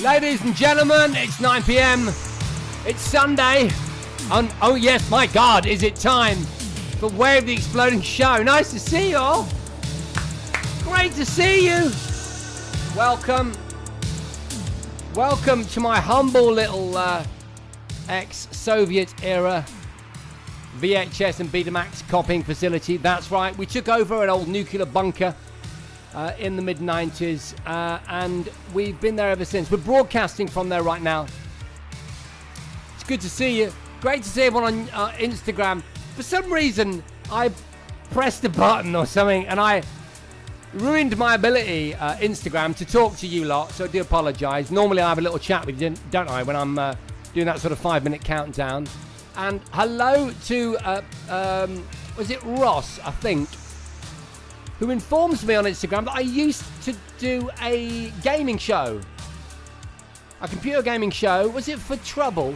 Ladies and gentlemen, it's 9 p.m. It's Sunday. Oh yes, my God, is it time for Way of the Exploding Show. Nice to see you all. Great to see you. Welcome to my humble little ex-Soviet era VHS and Betamax copying facility. That's right, we took over an old nuclear bunker in the mid-90s, and we've been there ever since. We're broadcasting from there right now. It's good to see you. Great to see everyone on Instagram. For some reason, I pressed a button or something, and I ruined my ability, Instagram, to talk to you lot, so I do apologise. Normally I have a little chat with you, don't I, when I'm doing that sort of 5-minute countdown. And hello to, was it Ross, I think, who informs me on Instagram that I used to do a gaming show. A computer gaming show. Was it for Trouble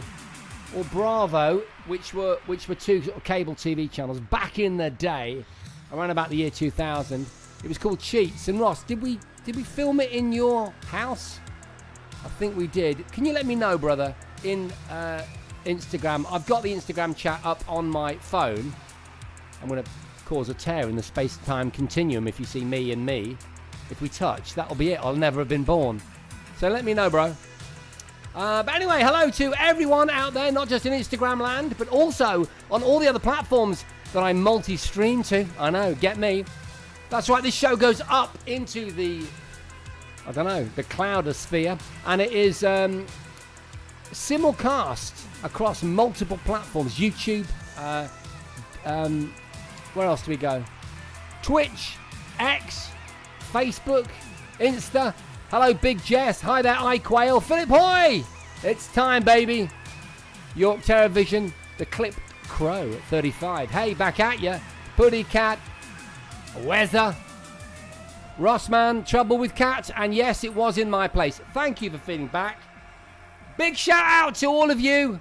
or Bravo, which were two sort of cable TV channels back in the day, around about the year 2000. It was called Cheats. And Ross, did we film it in your house? I think we did. Can you let me know, brother, in Instagram? I've got the Instagram chat up on my phone. I'm going to cause a tear in the space-time continuum if you see me and me. If we touch, that'll be it. I'll never have been born. So let me know, bro. But anyway, hello to everyone out there, not just in Instagram land, but also on all the other platforms that I multi-stream to. I know, get me. That's right, this show goes up into the, I don't know, the cloudosphere, and it is simulcast across multiple platforms. YouTube, where else do we go? Twitch, X, Facebook, Insta. Hello, Big Jess. Hi there, iQuail. Philip Hoy! It's time, baby. York Terrorvision, the Clipped Crow at 35. Hey, back at ya. Puddy Cat, Weather, Rossman, Trouble with Cats, and yes, it was in my place. Thank you for feeding back. Big shout out to all of you.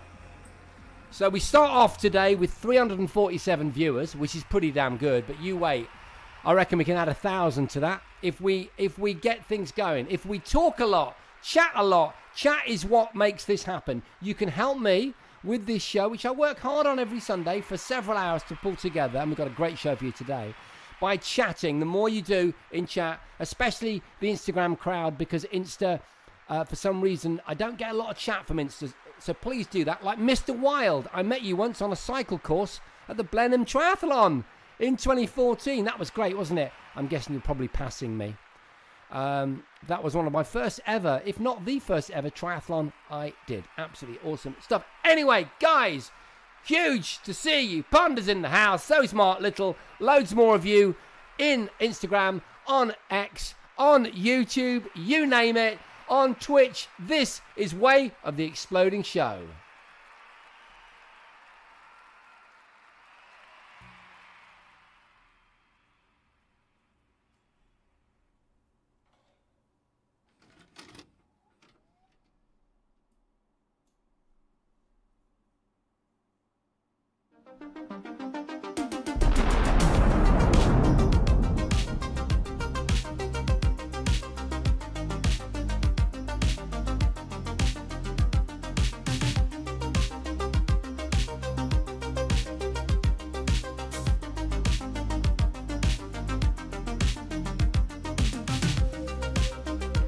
So we start off today with 347 viewers, which is pretty damn good, but you wait. I reckon we can add 1,000 to that if we get things going. If we talk a lot, chat a lot. Chat is what makes this happen. You can help me with this show, which I work hard on every Sunday for several hours to pull together, and we've got a great show for you today. By chatting, the more you do in chat, especially the Instagram crowd, because Insta, for some reason, I don't get a lot of chat from Insta, so please do that. Like Mr. Wild, I met you once on a cycle course at the Blenheim Triathlon in 2014. That was great, wasn't it? I'm guessing you're probably passing me. That was one of my first ever, if not the first ever triathlon I did. Absolutely awesome stuff. Anyway, guys, huge to see you. Panda's in the house. So smart little. Loads more of you in Instagram, on X, on YouTube, you name it, on Twitch. This is Way of the Exploding Show.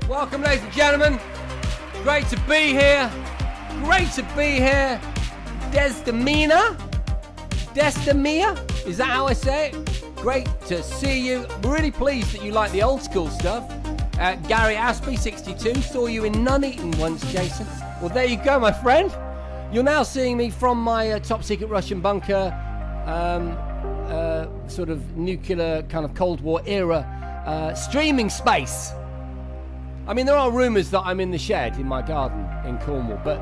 Welcome, ladies and gentlemen. Great to be here. Great to be here. Desdemona? Is that how I say it? Great to see you. Really pleased that you like the old school stuff. Gary Aspie, 62. Saw you in Nuneaton once, Jason. Well, there you go, my friend. You're now seeing me from my top secret Russian bunker, sort of nuclear kind of Cold War era streaming space. I mean, there are rumours that I'm in the shed in my garden in Cornwall, but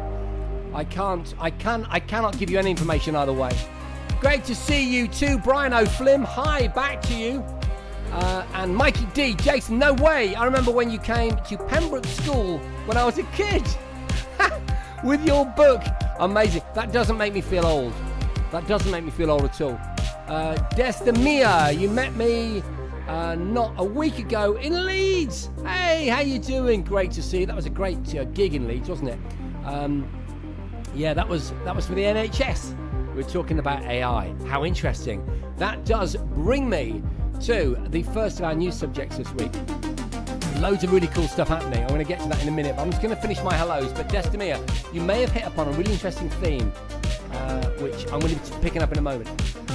I cannot give you any information either way. Great to see you too, Brian O'Flynn. Hi, back to you. And Mikey D, Jason, no way. I remember when you came to Pembroke School when I was a kid with your book. Amazing. That doesn't make me feel old. That doesn't make me feel old at all. Desdemona, you met me not a week ago in Leeds. Hey, how you doing? Great to see you. That was a great gig in Leeds, wasn't it? Yeah, that was for the NHS. We were talking about AI. How interesting. That does bring me to the first of our news subjects this week. Loads of really cool stuff happening. I'm going to get to that in a minute, but I'm just going to finish my hellos. But Destimia, you may have hit upon a really interesting theme, which I'm going to be picking up in a moment.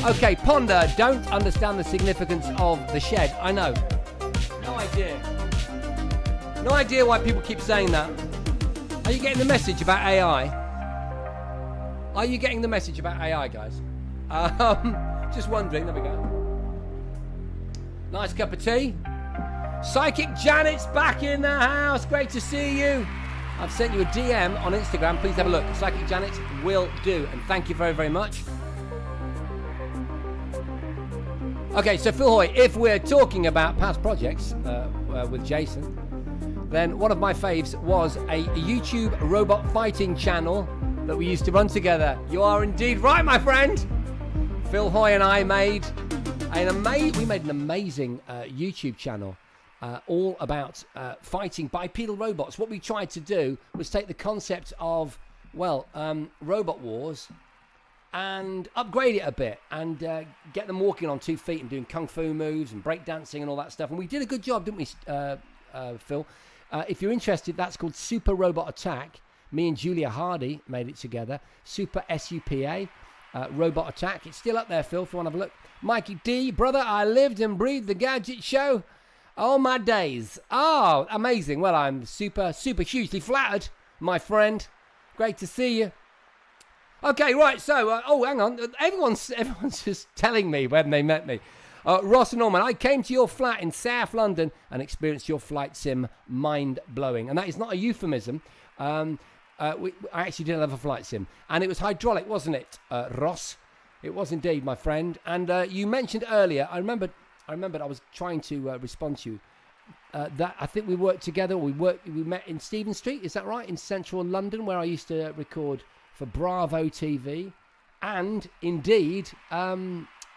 Okay, Ponder, don't understand the significance of the shed. I know. No idea. No idea why people keep saying that. Are you getting the message about AI? Are you getting the message about AI, guys? Just wondering. There we go. Nice cup of tea. Psychic Janet's back in the house. Great to see you. I've sent you a DM on Instagram. Please have a look. Psychic Janet will do. And thank you very, very much. Okay, so Phil Hoy, if we're talking about past projects with Jason, then one of my faves was a YouTube robot fighting channel that we used to run together. You are indeed right, my friend. Phil Hoy and I made an amazing YouTube channel all about fighting bipedal robots. What we tried to do was take the concept of, Robot Wars and upgrade it a bit and get them walking on 2 feet and doing kung fu moves and breakdancing and all that stuff. And we did a good job, didn't we, Phil? If you're interested, that's called Super Robot Attack. Me and Julia Hardy made it together. Super SUPA, Robot Attack. It's still up there, Phil, if you want to have a look. Mikey D, brother, I lived and breathed the Gadget Show all my days. Oh, amazing. Well, I'm super, super hugely flattered, my friend. Great to see you. Okay, right, so, hang on. Everyone's just telling me when they met me. Ross Norman, I came to your flat in South London and experienced your flight sim. Mind-blowing. And that is not a euphemism. I actually did have a flight sim. And it was hydraulic, wasn't it, Ross? It was indeed, my friend. And you mentioned earlier, I remembered I was trying to respond to you. That I think we worked together. We met in Stephen Street, is that right? In central London, where I used to record for Bravo TV. And indeed,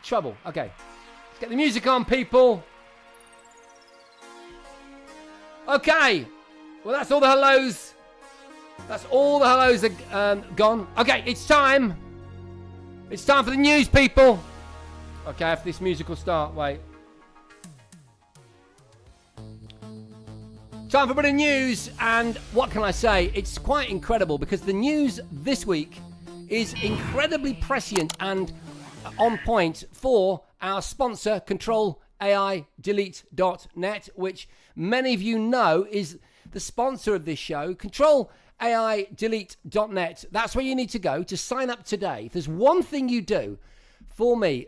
Trouble. Okay. Let's get the music on, people. Okay. Well, that's all the hellos. That's all the hellos are gone. Okay, it's time. It's time for the news, people. Okay, if this music will start, wait. Time for a bit of news, and what can I say? It's quite incredible because the news this week is incredibly prescient and on point for our sponsor, ControlAIDelete.net, which many of you know is the sponsor of this show. ControlAIDelete.net. That's where you need to go to sign up today. If there's one thing you do for me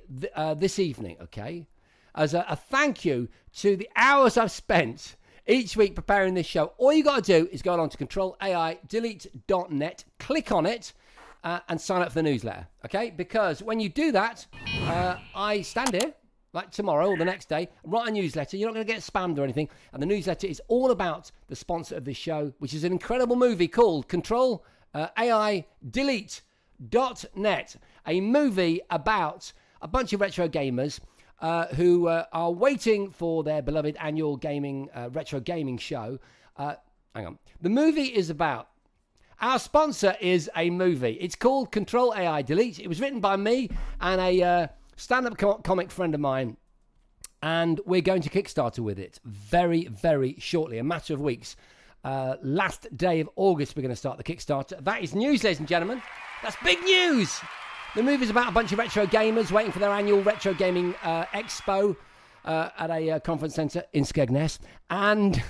this evening, okay, as a thank you to the hours I've spent each week preparing this show, all you got to do is go on to ControlAIDelete.net, click on it, and sign up for the newsletter, okay? Because when you do that, I stand here, like tomorrow or the next day, write a newsletter. You're not going to get spammed or anything. And the newsletter is all about the sponsor of this show, which is an incredible movie called ControlAIDelete.net, a movie about a bunch of retro gamers who are waiting for their beloved annual retro gaming show. Hang on. The movie is about... Our sponsor is a movie. It's called Control AI Delete. It was written by me and a stand-up comic friend of mine. And we're going to Kickstarter with it very, very shortly. A matter of weeks. Last day of August, we're going to start the Kickstarter. That is news, ladies and gentlemen. That's big news. The movie's about a bunch of retro gamers waiting for their annual retro gaming expo at a conference centre in Skegness. And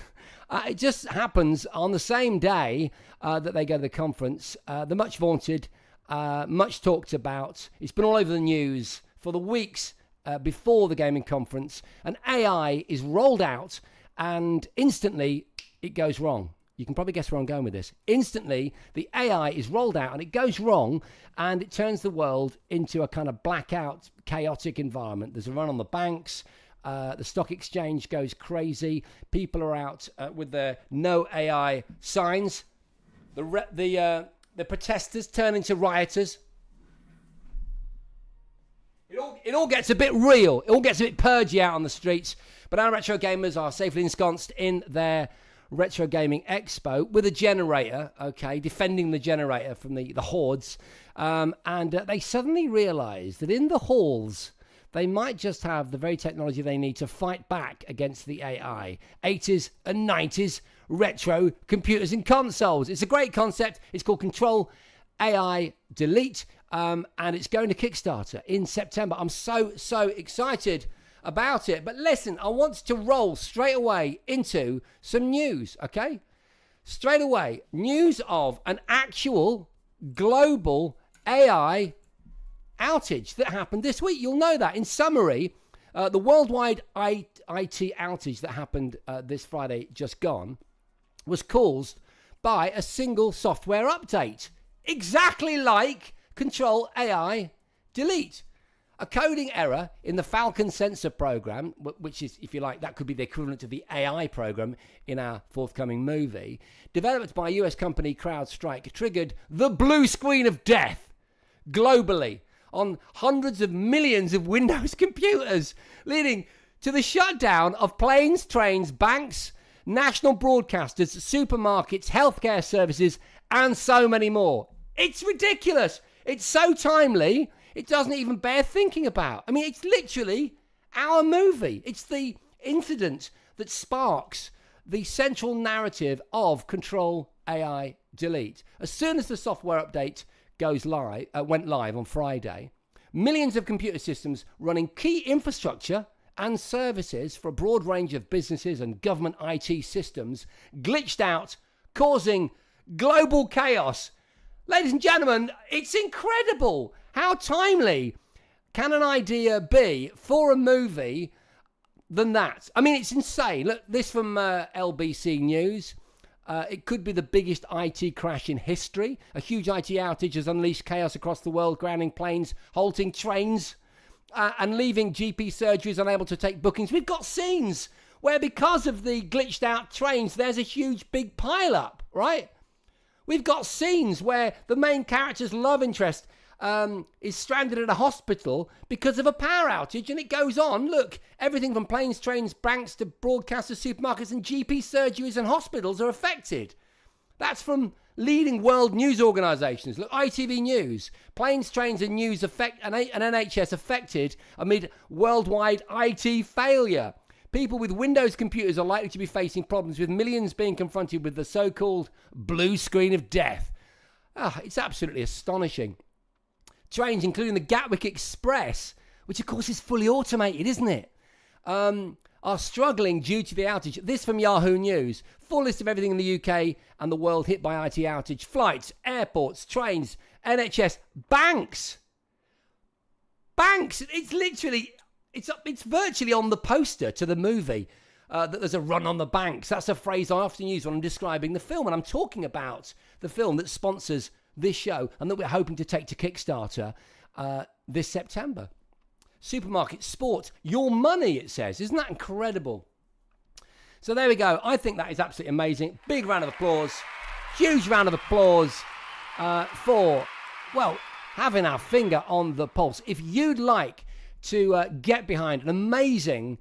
it just happens on the same day that they go to the conference. The much vaunted, much talked about. It's been all over the news for the weeks before the gaming conference. And AI is rolled out and instantly it goes wrong. You can probably guess where I'm going with this. Instantly, the AI is rolled out and it goes wrong and it turns the world into a kind of blackout, chaotic environment. There's a run on the banks. The stock exchange goes crazy. People are out with their no AI signs. The protesters turn into rioters. It all gets a bit real. It all gets a bit purgy out on the streets. But our retro gamers are safely ensconced in their Retro Gaming Expo with a generator, okay, defending the generator from the hordes. And they suddenly realised that in the halls, they might just have the very technology they need to fight back against the AI. 80s and 90s retro computers and consoles. It's a great concept. It's called Control AI Delete, and it's going to Kickstarter in September. I'm so excited about it. But listen, I want to roll straight away into some news, okay? Straight away, news of an actual global AI outage that happened this week. You'll know that. In summary, the worldwide IT outage that happened this Friday just gone was caused by a single software update, exactly like Control AI Delete. A coding error in the Falcon sensor program, which is, if you like, that could be the equivalent of the AI program in our forthcoming movie, developed by US company CrowdStrike, triggered the blue screen of death globally on hundreds of millions of Windows computers, leading to the shutdown of planes, trains, banks, national broadcasters, supermarkets, healthcare services, and so many more. It's ridiculous. It's so timely, it doesn't even bear thinking about. I mean, it's literally our movie. It's the incident that sparks the central narrative of Control AI Delete. As soon as the software update went live on Friday, millions of computer systems running key infrastructure and services for a broad range of businesses and government IT systems glitched out, causing global chaos. Ladies and gentlemen, it's incredible. How timely can an idea be for a movie than that? I mean, it's insane. Look, this from LBC News. It could be the biggest IT crash in history. A huge IT outage has unleashed chaos across the world, grounding planes, halting trains, and leaving GP surgeries unable to take bookings. We've got scenes where, because of the glitched out trains, there's a huge big pile up, right? We've got scenes where the main character's love interest is stranded at a hospital because of a power outage, and it goes on. Look, everything from planes, trains, banks to broadcasters, supermarkets, and GP surgeries and hospitals are affected. That's from leading world news organisations. Look, ITV News, planes, trains, and news and NHS affected amid worldwide IT failure. People with Windows computers are likely to be facing problems, with millions being confronted with the so-called blue screen of death. It's absolutely astonishing. Trains, including the Gatwick Express, which of course is fully automated, isn't it, are struggling due to the outage. This from Yahoo News. Full list of everything in the UK and the world hit by IT outage. Flights, airports, trains, NHS, banks. Banks. It's literally, it's virtually on the poster to the movie that there's a run on the banks. That's a phrase I often use when I'm describing the film. And I'm talking about the film that sponsors this show and that we're hoping to take to Kickstarter this September. Supermarket, sport, your money, it says. Isn't that incredible? So there we go. I think that is absolutely amazing. Big round of applause. Huge round of applause for, well, having our finger on the pulse. If you'd like to get behind an amazing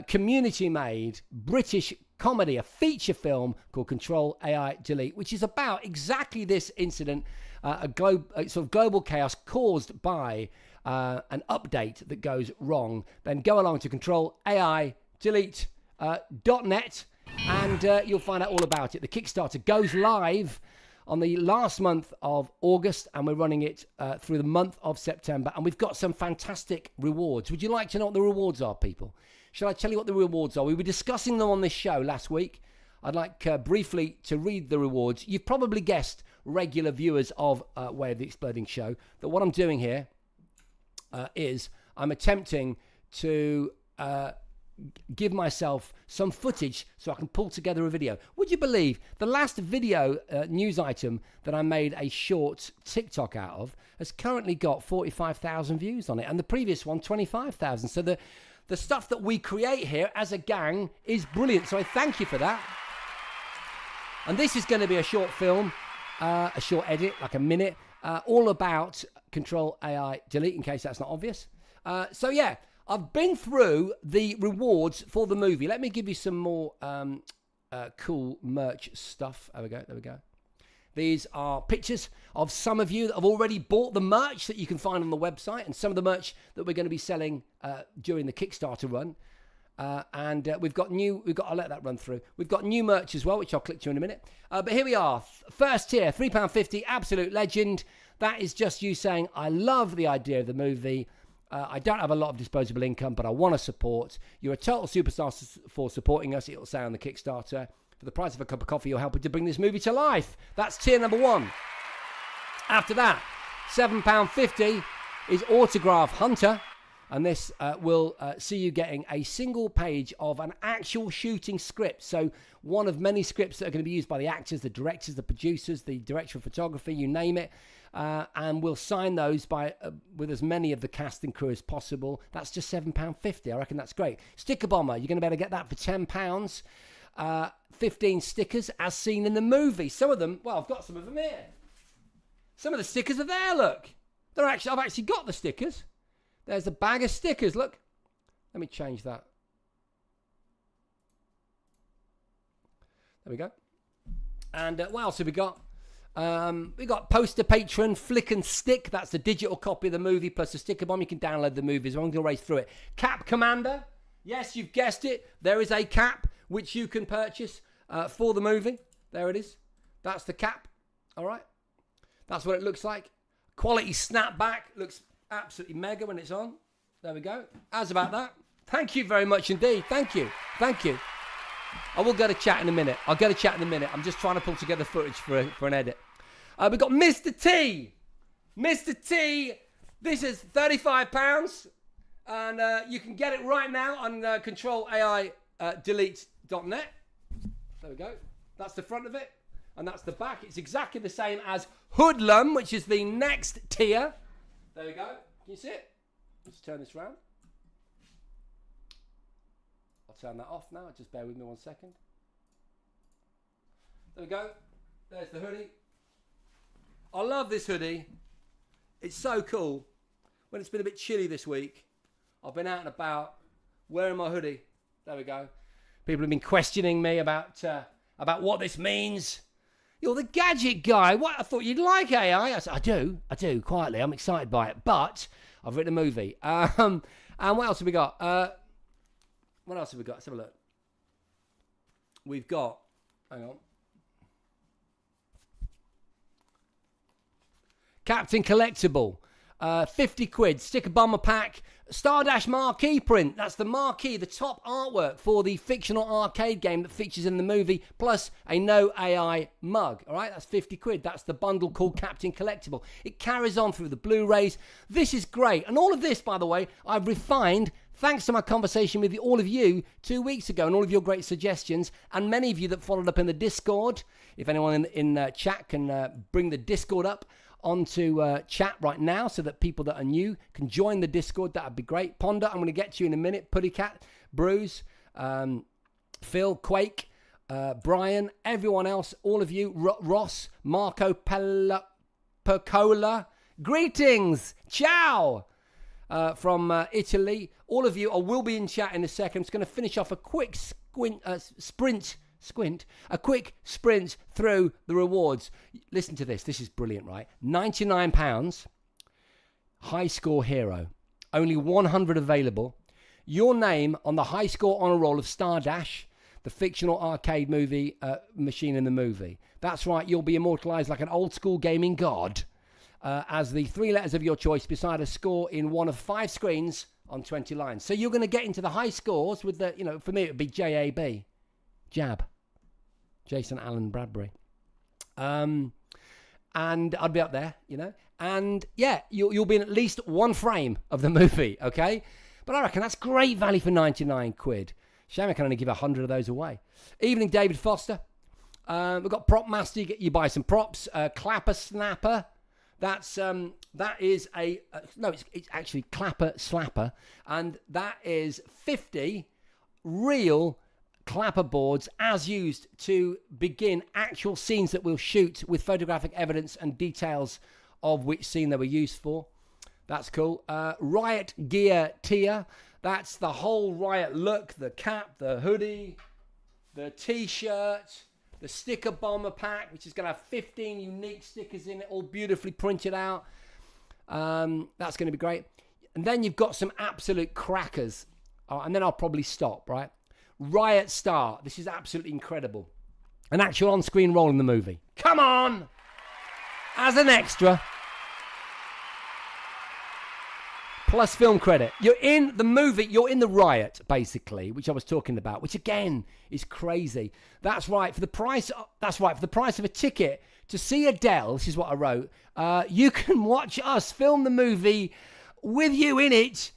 community-made British comedy, a feature film called Control AI Delete, which is about exactly this incident, a sort of global chaos caused by an update that goes wrong, then go along to controlaidelete.net and you'll find out all about it. The Kickstarter goes live on the last month of August, and we're running it through the month of September, and we've got some fantastic rewards. Would you like to know what the rewards are, people? Shall I tell you what the rewards are? We were discussing them on this show last week. I'd like briefly to read the rewards. You've probably guessed, regular viewers of Way of the Exploding Show, that what I'm doing here is I'm attempting to give myself some footage so I can pull together a video. Would you believe the last video news item that I made a short TikTok out of has currently got 45,000 views on it, and the previous one 25,000. So the stuff that we create here as a gang is brilliant. So I thank you for that. And this is going to be a short film, a short edit, like a minute, all about Control AI Delete, in case that's not obvious. So yeah, I've been through the rewards for the movie. Let me give you some more cool merch stuff. There we go. These are pictures of some of you that have already bought the merch that you can find on the website, and some of the merch that we're going to be selling during the Kickstarter run. We've got, I'll let that run through. We've got new merch as well, which I'll click to in a minute. But here we are. First tier, £3.50, absolute legend. That is just you saying, I love the idea of the movie. I don't have a lot of disposable income, but I want to support. You're a total superstar for supporting us. It'll say on the Kickstarter. For the price of a cup of coffee, you're helping to bring this movie to life. That's tier number 1. After that, £7.50 is Autograph Hunter. And this will see you getting a single page of an actual shooting script. So one of many scripts that are going to be used by the actors, the directors, the producers, the director of photography, you name it. And we'll sign those with as many of the cast and crew as possible. That's just £7.50. I reckon that's great. Sticker Bomber, you're going to be able to get that for £10. 15 stickers as seen in the movie. Some of them, well, I've got some of them here. Some of the stickers are there, look. I've actually got the stickers. There's a bag of stickers, look. Let me change that. There we go. And what else have we got? We got Poster Patron, Flick and Stick. That's the digital copy of the movie plus the sticker bomb. You can download the movie as well. I'm going to race through it. Cap Commander. Yes, you've guessed it. There is a cap which you can purchase for the movie. There it is. That's the cap. All right. That's what it looks like. Quality snapback. Looks absolutely mega when it's on. There we go. How's about that? Thank you very much indeed. Thank you. I will go to chat in a minute. I'm just trying to pull together footage for an edit. We've got Mr. T. Mr. T. This is £35. And you can get it right now on controlai.delete.net. There we go. That's the front of it. And that's the back. It's exactly the same as Hoodlum, which is the next tier. There we go. Can you see it? Let's turn this round. I'll turn that off now. Just bear with me 1 second. There we go. There's the hoodie. I love this hoodie. It's so cool. When it's been a bit chilly this week, I've been out and about wearing my hoodie. There we go. People have been questioning me about what this means. You're the gadget guy. What? I thought you'd like AI. I said, I do, quietly. I'm excited by it. But I've written a movie. And what else have we got? Let's have a look. We've got, hang on. Captain Collectible. 50 quid. Sticker Bomber pack. Stardash marquee print. That's the marquee, the top artwork for the fictional arcade game that features in the movie, plus a no AI mug. All right, that's 50 quid. That's the bundle called Captain Collectible. It carries on through the Blu-rays. This is great. And all of this, by the way, I've refined thanks to my conversation with all of you 2 weeks ago and all of your great suggestions, and many of you that followed up in the Discord. If anyone in chat can bring the Discord up onto chat right now so that people that are new can join the Discord, that would be great. Ponder, I'm going to get to you in a minute. Puddycat, Bruce, Phil, Quake, Brian, everyone else, all of you, Ross, Marco Percola, greetings, ciao, from Italy. All of you, I will be in chat in a second. I'm just going to finish off a quick a quick sprint through the rewards. Listen to this. This is brilliant, right? £99. High score hero. Only 100 available. Your name on the high score honor roll of Stardash, the fictional arcade movie machine in the movie. That's right. You'll be immortalized like an old school gaming god as the 3 letters of your choice beside a score in one of 5 screens on 20 lines. So you're going to get into the high scores with the, for me, it would be JAB. Jab. Jason Allen Bradbury. And I'd be up there, And yeah, you'll be in at least 1 frame of the movie, okay? But I reckon that's great value for 99 quid. Shame I can only give 100 of those away. Evening, David Foster. We've got Prop Master. You buy some props. Clapper Snapper. That is it's actually Clapper Slapper. And that is 50 real clapper boards as used to begin actual scenes that we'll shoot with photographic evidence and details of which scene they were used for. That's cool. Riot Gear tier. That's the whole Riot look, the cap, the hoodie, the t-shirt, the sticker bomber pack, which is going to have 15 unique stickers in it, all beautifully printed out. That's going to be great. And then you've got some absolute crackers. And then I'll probably stop, right? Riot Star. This is absolutely incredible. An actual on-screen role in the movie. Come on! As an extra. Plus film credit. You're in the movie, you're in the Riot, basically, which I was talking about, which again is crazy. That's right, for the price of a ticket to see Adele, this is what I wrote, you can watch us film the movie with you in it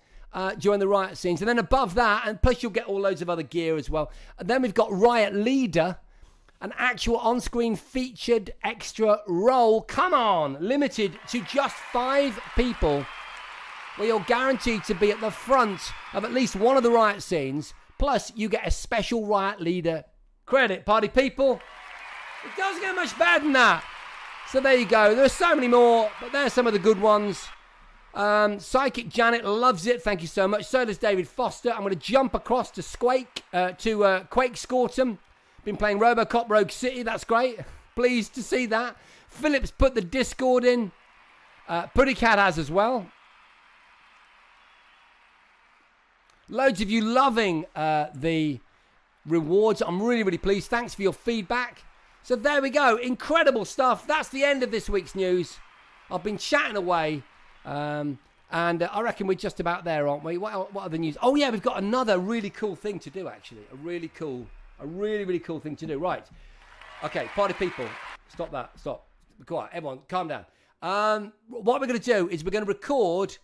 during the Riot scenes. And then above that, and plus you'll get all loads of other gear as well. And then we've got Riot Leader, an actual on-screen featured extra role. Come on, limited to just 5 people. Where you're guaranteed to be at the front of at least one of the Riot scenes. Plus, you get a special Riot Leader credit. Party people, it doesn't get much better than that. So there you go. There are so many more, but there's some of the good ones. Psychic Janet loves it. Thank you so much. So does David Foster. I'm going to jump across to Quake Scortum. Been playing RoboCop Rogue City. That's great. Pleased to see that. Philip's put the Discord in. Putty Cat has as well. Loads of you loving the rewards. I'm really, really pleased. Thanks for your feedback. So there we go. Incredible stuff. That's the end of this week's news. I've been chatting away. And I reckon we're just about there, aren't we? What other news? Oh, yeah, we've got another really cool thing to do, actually. A really, really cool thing to do. Right. Okay, party people. Stop that. Stop. Be quiet. Everyone, calm down. What we're going to do is we're going to record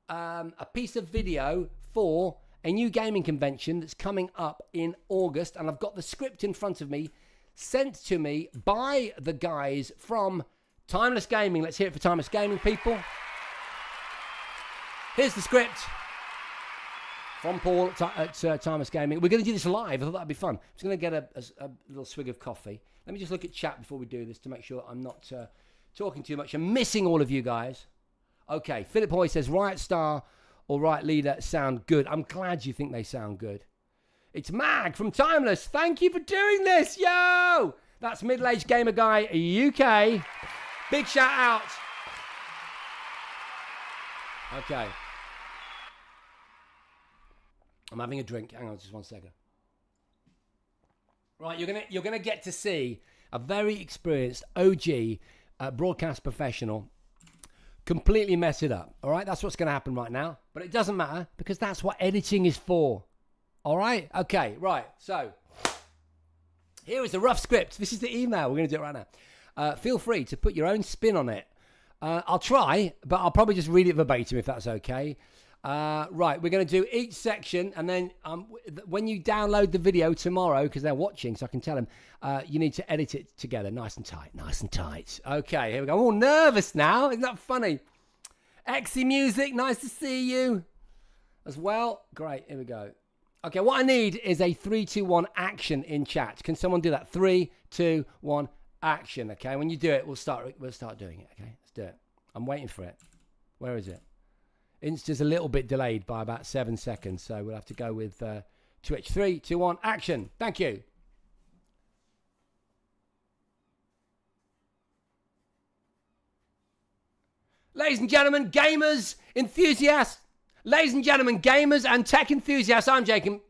a piece of video for a new gaming convention that's coming up in August, and I've got the script in front of me, sent to me by the guys from Timeless Gaming. Let's hear it for Timeless Gaming, people. Here's the script from Paul at Timeless Gaming. We're going to do this live. I thought that'd be fun. I'm just going to get a little swig of coffee. Let me just look at chat before we do this to make sure I'm not talking too much and missing all of you guys. Okay, Philip Hoy says, Riot Star or Riot Leader sound good. I'm glad you think they sound good. It's Mag from Timeless. Thank you for doing this, yo! That's Middle-Aged Gamer Guy UK. Big shout out. Okay. I'm having a drink. Hang on just 1 second. Right, you're gonna get to see a very experienced OG broadcast professional completely mess it up. All right, that's what's going to happen right now. But it doesn't matter because that's what editing is for. All right, okay, right. So here is the rough script. This is the email. We're going to do it right now. Feel free to put your own spin on it. I'll try, but I'll probably just read it verbatim if that's okay. Right, we're going to do each section, and then when you download the video tomorrow, because they're watching, so I can tell them, you need to edit it together, nice and tight. Okay, here we go. I'm all nervous now. Isn't that funny? Exy Music, nice to see you as well. Great, here we go. Okay, what I need is a 3, 2, 1 action in chat. Can someone do that? 3, 2, 1 action. Okay, when you do it, we'll start doing it. Okay, let's do it. I'm waiting for it. Where is it? Insta's a little bit delayed by about 7 seconds, so we'll have to go with Twitch. 3, 2, 1, action. Thank you. Ladies and gentlemen, gamers, enthusiasts. Ladies and gentlemen, gamers and tech enthusiasts. I'm Jacob.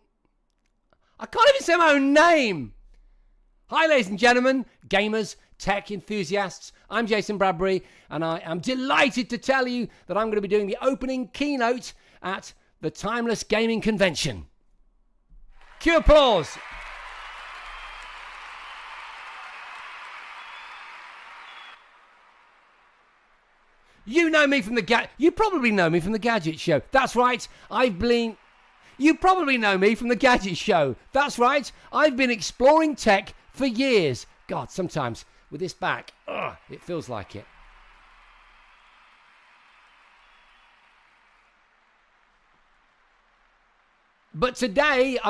I can't even say my own name. Hi, ladies and gentlemen, gamers, tech enthusiasts. I'm Jason Bradbury, and I am delighted to tell you that I'm going to be doing the opening keynote at the Timeless Gaming Convention. Cue applause. You know me from you probably know me from the Gadget Show. That's right. You probably know me from the Gadget Show. That's right. I've been exploring tech for years. God, sometimes with this back, it feels like it. But today,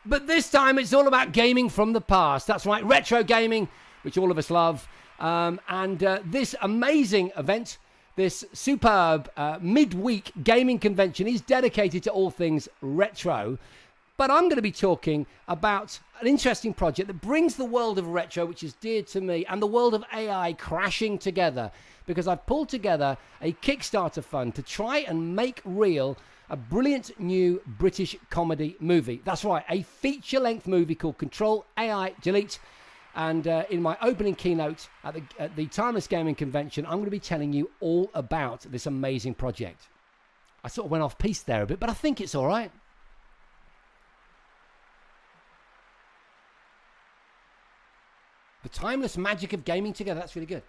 but this time it's all about gaming from the past. That's right, retro gaming, which all of us love. And this amazing event This superb midweek gaming convention is dedicated to all things retro. But I'm going to be talking about an interesting project that brings the world of retro, which is dear to me, and the world of AI crashing together. Because I've pulled together a Kickstarter fund to try and make real a brilliant new British comedy movie. That's right, a feature-length movie called Control AI Delete. And in my opening keynote at the Timeless Gaming Convention, I'm going to be telling you all about this amazing project. I sort of went off piece there a bit, but I think it's all right. The timeless magic of gaming together. That's really good.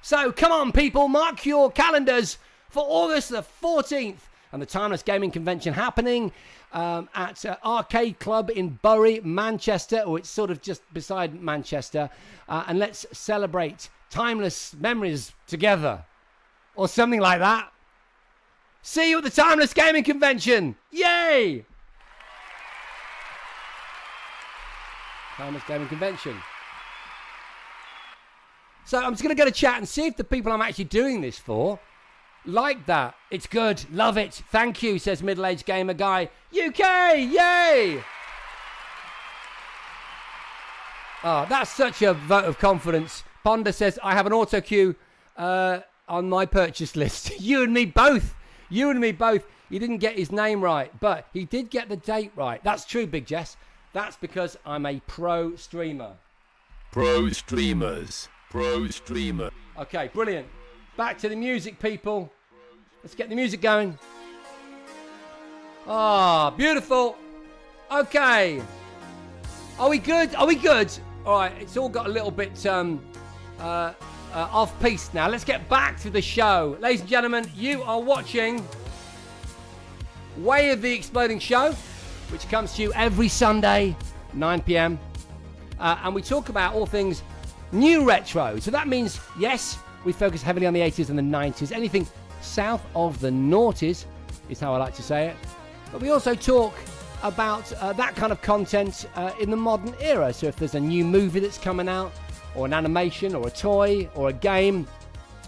So come on, people, mark your calendars for August the 14th and the Timeless Gaming Convention happening at Arcade Club in Bury, Manchester, or it's sort of just beside Manchester. And let's celebrate timeless memories together, or something like that. See you at the Timeless Gaming Convention. Yay! Timeless Gaming Convention. So I'm just going to go to chat and see if the people I'm actually doing this for like that. It's good. Love it. Thank you, says middle-aged gamer guy. UK! Yay! Oh, that's such a vote of confidence. Ponder says, I have an auto cue on my purchase list. You and me both. You and me both. You didn't get his name right, but he did get the date right. That's true, Big Jess. That's because I'm a pro streamer. Pro streamers. Pro streamer. Okay, brilliant. Back to the music, people. Let's get the music going. Ah, beautiful. Okay. Are we good? Are we good? All right, it's all got a little bit off piece now. Let's get back to the show. Ladies and gentlemen, you are watching Way of the Exploding Show, which comes to you every Sunday, 9 p.m. And we talk about all things new retro. So that means, yes, we focus heavily on the 80s and the 90s. Anything south of the noughties is how I like to say it. But we also talk about that kind of content in the modern era. So if there's a new movie that's coming out, or an animation, or a toy, or a game,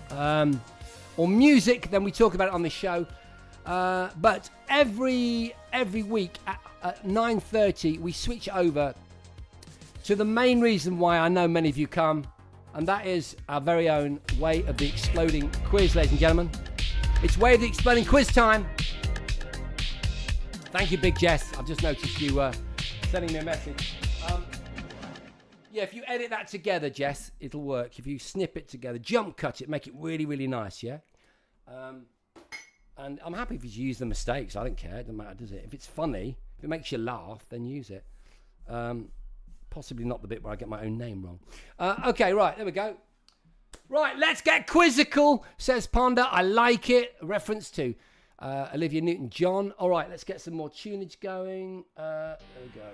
or music, then we talk about it on the show. But every week at 9:30, we switch over to the main reason why I know many of you come, and that is our very own Way of the Exploding Quiz, ladies and gentlemen. It's Way of the Exploding Quiz time. Thank you, Big Jess. I've just noticed you sending me a message. Yeah, if you edit that together, Jess, it'll work. If you snip it together, jump cut it, make it really, really nice, yeah? And I'm happy if you use the mistakes. I don't care. It doesn't matter, does it? If it's funny, if it makes you laugh, then use it. Possibly not the bit where I get my own name wrong. Okay, right, there we go. Right, let's get quizzical, says Ponder. I like it. A reference to Olivia Newton-John. All right, let's get some more tunage going. There we go.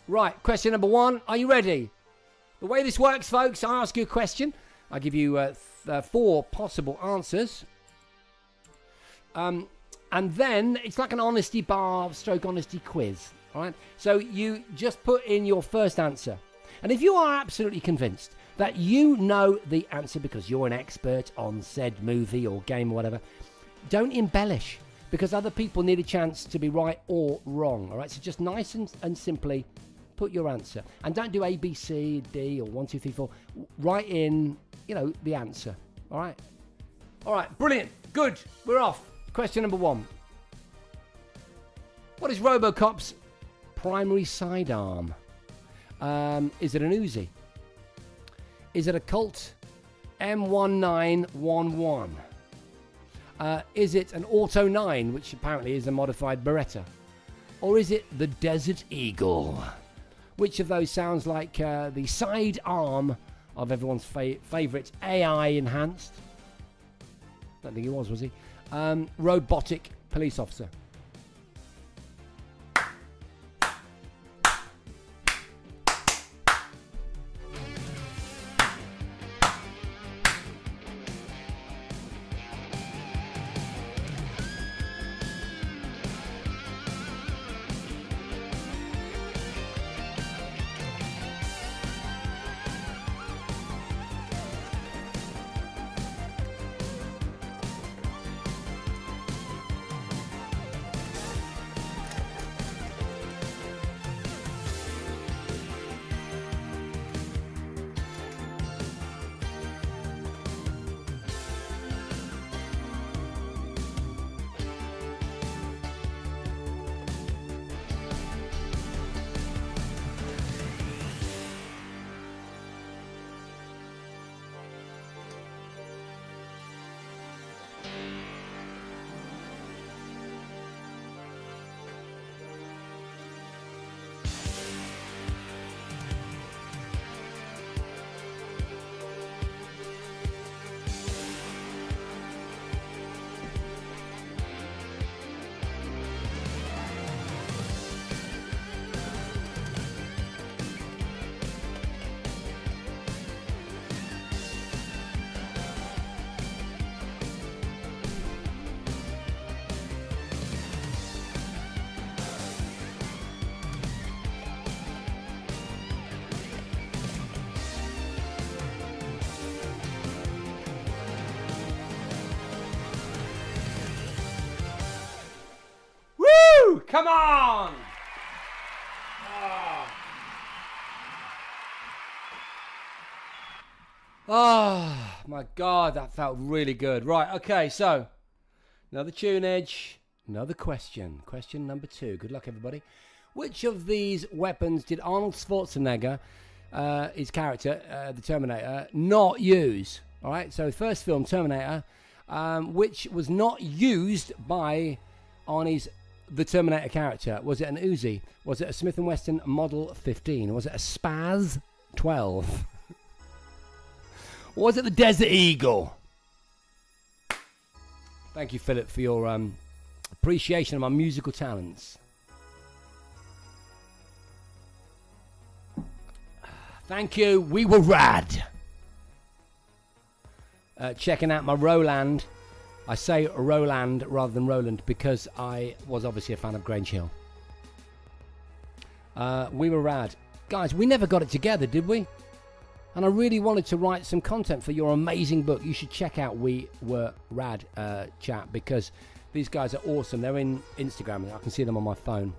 Right, question number 1. Are you ready? The way this works, folks, I ask you a question. I give you 4 possible answers. And then it's like an honesty bar stroke honesty quiz. All right, so you just put in your first answer, and if you are absolutely convinced that you know the answer because you're an expert on said movie or game or whatever, don't embellish, because other people need a chance to be right or wrong. All right, so just nice and simply put your answer, and don't do A, B, C, D, or 1, 2, 3, 4. Write in, the answer. All right, brilliant, good. We're off. Question number 1. What is RoboCop's primary sidearm? Is it an Uzi? Is it a Colt M1911? Is it an Auto 9, which apparently is a modified Beretta? Or is it the Desert Eagle? Which of those sounds like the sidearm of everyone's favourite AI-enhanced? I don't think he was he? Robotic police officer. Come on! Oh, my God, that felt really good. Right, okay, so another tunage, another question. Question number 2. Good luck, everybody. Which of these weapons did Arnold Schwarzenegger, his character, the Terminator, not use? All right, so first film, Terminator, which was not used by Arnie's the Terminator character. Was it an Uzi? Was it a Smith & Wesson Model 15? Was it a Spaz 12? Or was it the Desert Eagle? Thank you, Philip, for your appreciation of my musical talents. Thank you. We were rad. Checking out my Roland. I say Roland rather than Roland because I was obviously a fan of Grange Hill. We were rad. Guys, we never got it together, did we? And I really wanted to write some content for your amazing book. You should check out We Were Rad chat because these guys are awesome. They're in Instagram. I can see them on my phone.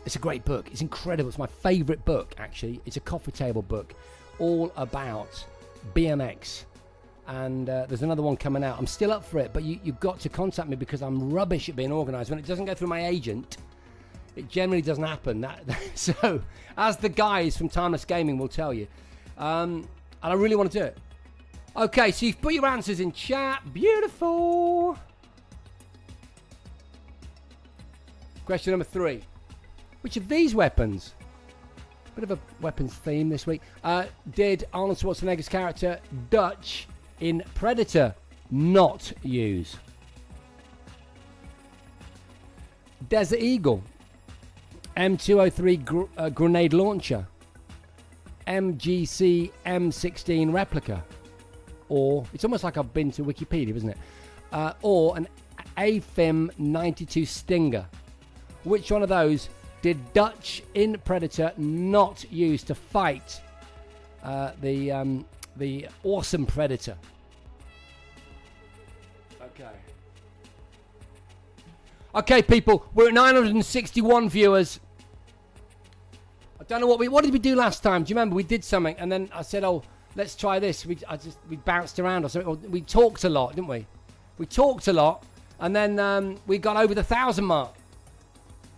It's a great book. It's incredible. It's my favourite book, actually. It's a coffee table book all about BMX. And there's another one coming out. I'm still up for it, but you've got to contact me because I'm rubbish at being organised. When it doesn't go through my agent, it generally doesn't happen. So, as the guys from Timeless Gaming will tell you. And I really want to do it. Okay, so you've put your answers in chat. Beautiful. Question number 3. Which of these weapons, bit of a weapons theme this week, did Arnold Schwarzenegger's character Dutch in Predator not use? Desert Eagle, M203 grenade launcher, MGC M16 replica, or it's almost like I've been to Wikipedia, isn't it? Or an AFIM 92 Stinger. Which one of those did Dutch in Predator not use to fight the awesome Predator? Okay, people, we're at 961 viewers. I don't know what did we do last time? Do you remember we did something and then I said, "Oh, let's try this." We bounced around or something. Or we talked a lot, didn't we? We talked a lot, and then we got over the 1,000 mark.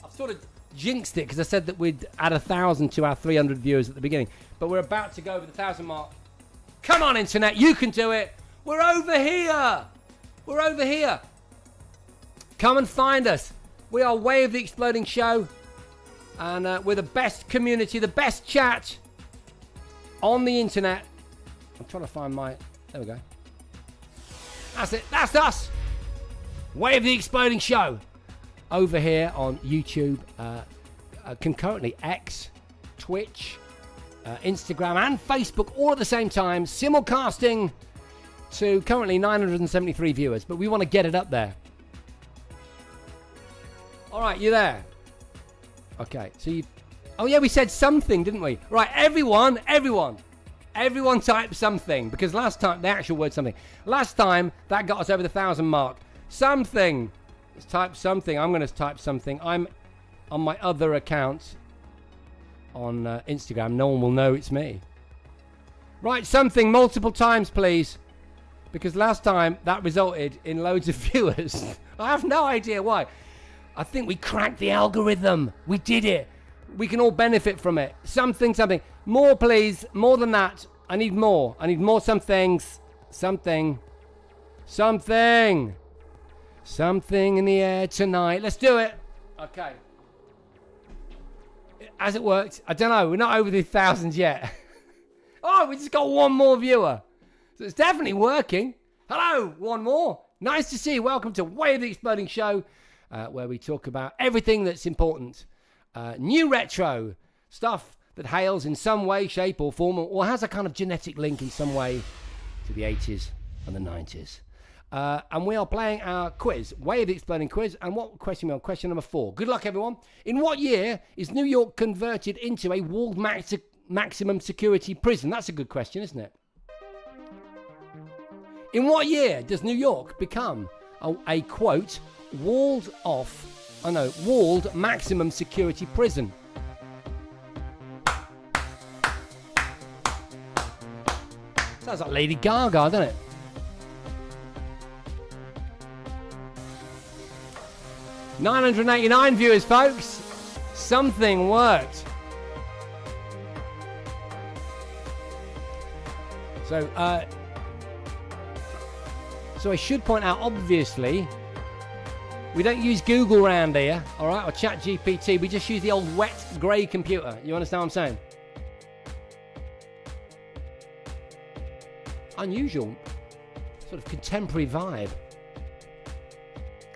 I've sort of jinxed it because I said that we'd add 1,000 to our 300 viewers at the beginning, but we're about to go over the 1,000 mark. Come on, internet, you can do it. We're over here. We're over here. Come and find us. We are Way of the Exploding Show, and we're the best community, the best chat on the internet. I'm trying to find my... There we go. That's it. That's us. Way of the Exploding Show. Over here on YouTube, concurrently X, Twitch, Instagram and Facebook all at the same time, simulcasting to currently 973 viewers, but we want to get it up there. All right, you there? Okay, so you... Oh yeah, we said something, didn't we? Right, everyone type something, because last time, the actual word something, last time that got us over the 1,000 mark. Something. Let's type something. I'm going to type something. I'm on my other account on Instagram. No one will know it's me. Write something multiple times, please. Because last time that resulted in loads of viewers. I have no idea why. I think we cracked the algorithm. We did it. We can all benefit from it. Something. More, please. More than that. I need more. I need more somethings. Something in the air tonight. Let's do it. Okay. Has it worked? I don't know. We're not over the 1,000 yet. Oh, we just got one more viewer. So it's definitely working. Hello, one more. Nice to see you. Welcome to Way of the Exploding Show, where we talk about everything that's important. New retro stuff that hails in some way, shape or form, or has a kind of genetic link in some way to the 80s and the 90s. And we are playing our quiz, Way of the Exploding Quiz. And what question are we on? Question number 4. Good luck, everyone. In what year is New York converted into a walled maximum security prison? That's a good question, isn't it? In what year does New York become a quote, walled maximum security prison? Sounds like Lady Gaga, doesn't it? $989 viewers, folks. Something worked. So I should point out, obviously, we don't use Google around here, all right, or ChatGPT. We just use the old wet grey computer. You understand what I'm saying? Unusual, sort of contemporary vibe.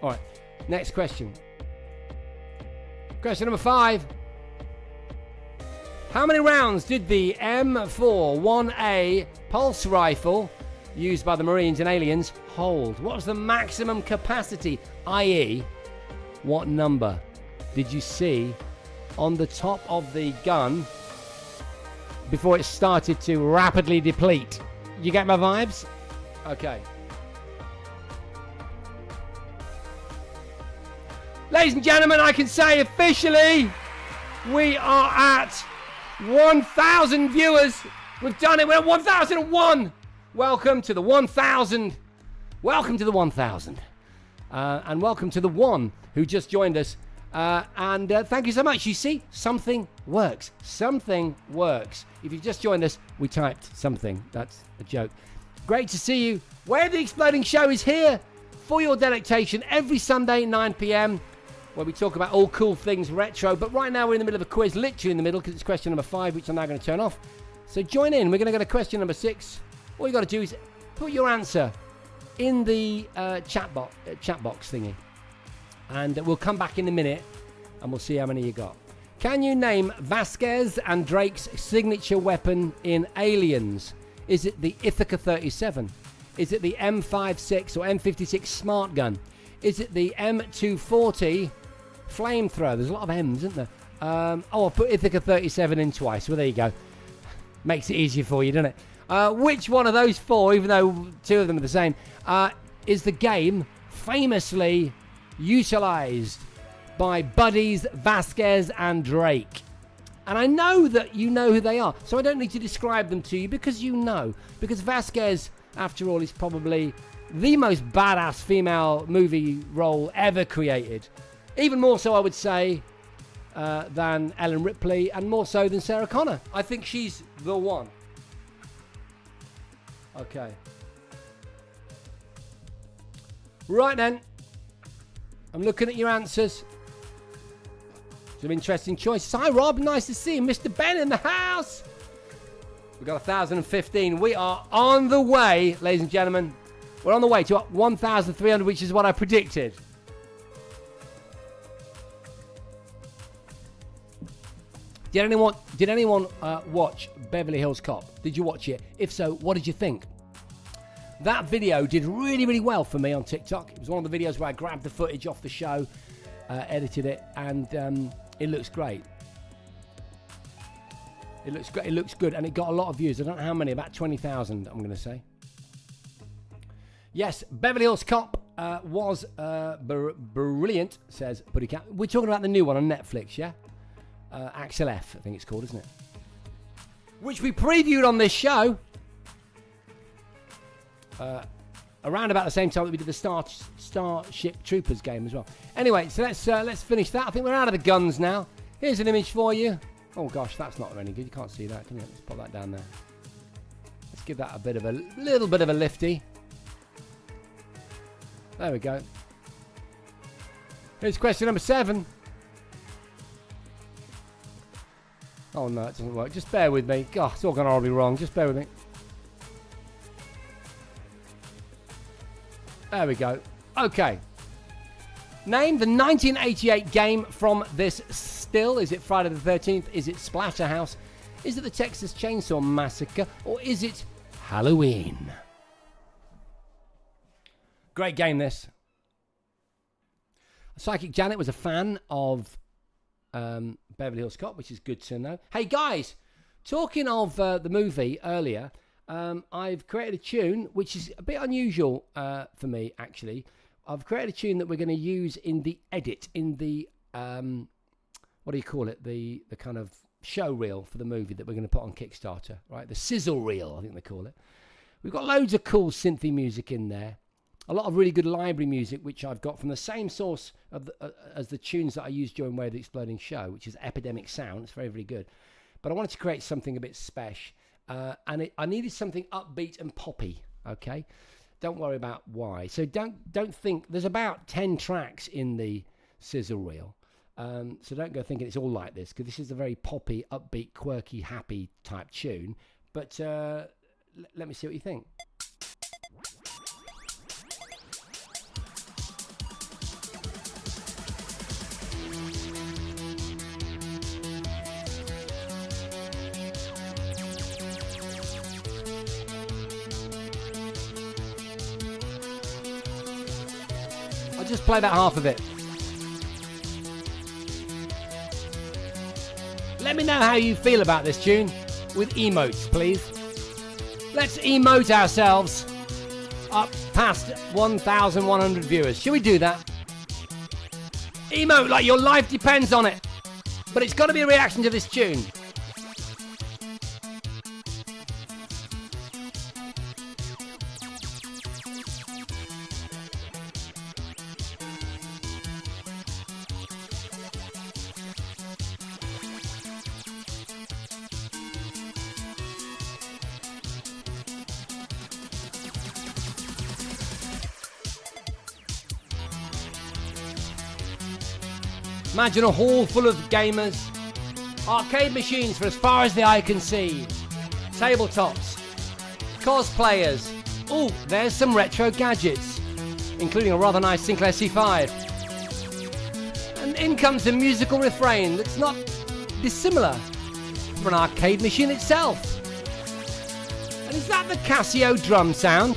All right, next question. Question number 5. How many rounds did the M41A pulse rifle used by the Marines and aliens hold? What was the maximum capacity, i.e., what number did you see on the top of the gun before it started to rapidly deplete? You get my vibes? Okay. Ladies and gentlemen, I can say officially we are at 1,000 viewers. We've done it. We're at 1,001. Welcome to the 1,000. Welcome to the 1,000. And welcome to the one who just joined us. And thank you so much. You see, something works. Something works. If you've just joined us, we typed something. That's a joke. Great to see you. Where the Exploding Show is here for your delectation every Sunday, 9 p.m, where we talk about all cool things retro. But right now we're in the middle of a quiz, literally in the middle, because it's question number 5, which I'm now going to turn off. So join in. We're going to go to question number 6. All you got to do is put your answer in the chat box thingy. And we'll come back in a minute and we'll see how many you got. Can you name Vasquez and Drake's signature weapon in Aliens? Is it the Ithaca 37? Is it the M56 or M56 smart gun? Is it the M240 flamethrower? There's a lot of M's, isn't there? I've put Ithaca 37 in twice. Well, there you go. Makes it easier for you, doesn't it? Which one of those 4, even though 2 of them are the same, is the game famously utilized by buddies Vasquez and Drake? And I know that you know who they are, so I don't need to describe them to you because you know. Because Vasquez, after all, is probably the most badass female movie role ever created. Even more so, I would say, than Ellen Ripley, and more so than Sarah Connor. I think she's the one. Okay. Right then. I'm looking at your answers. Some interesting choices. Hi, Rob. Nice to see you. Mr. Ben in the house. We've got 1,015. We are on the way, ladies and gentlemen. We're on the way to 1,300, which is what I predicted. Did anyone watch Beverly Hills Cop? Did you watch it? If so, what did you think? That video did really, really well for me on TikTok. It was one of the videos where I grabbed the footage off the show, edited it, and it looks great. It looks great. It looks good, and it got a lot of views. I don't know how many, about 20,000, I'm going to say. Yes, Beverly Hills Cop was brilliant, says Buddy Cat. We're talking about the new one on Netflix, yeah? Axel F, I think it's called, isn't it? Which we previewed on this show. Around about the same time that we did the Starship Troopers game as well. Anyway, so let's finish that. I think we're out of the guns now. Here's an image for you. Oh gosh, that's not any good. You can't see that, can you? Let's pop that down there. Let's give that a little bit of a lifty. There we go. Here's question number 7. Oh no, it doesn't work. Just bear with me. God, it's all gone horribly wrong. Just bear with me. There we go. Okay. Name the 1988 game from this still. Is it Friday the 13th? Is it Splatterhouse? Is it the Texas Chainsaw Massacre? Or is it Halloween? Great game, this. Psychic Janet was a fan of Beverly Hills Cop, which is good to know. Hey, guys, talking of the movie earlier, I've created a tune, which is a bit unusual for me, actually. I've created a tune that we're going to use in the edit, in the, what do you call it? The kind of show reel for the movie that we're going to put on Kickstarter, right? The sizzle reel, I think they call it. We've got loads of cool synthy music in there. A lot of really good library music, which I've got from the same source of as the tunes that I used during Way of the Exploding Show, which is Epidemic Sound. It's very, very good. But I wanted to create something a bit special. And I needed something upbeat and poppy, okay? Don't worry about why. So don't think... There's about 10 tracks in the sizzle reel. So don't go thinking it's all like this, because this is a very poppy, upbeat, quirky, happy type tune. But let me see what you think. I'll just play that half of it. Let me know how you feel about this tune with emotes, please. Let's emote ourselves up past 1,100 viewers. Should we do that? Emote like your life depends on it. But it's got to be a reaction to this tune. Imagine a hall full of gamers, arcade machines for as far as the eye can see, tabletops, cosplayers. Oh, there's some retro gadgets, including a rather nice Sinclair C5. And in comes a musical refrain that's not dissimilar from an arcade machine itself. And is that the Casio drum sound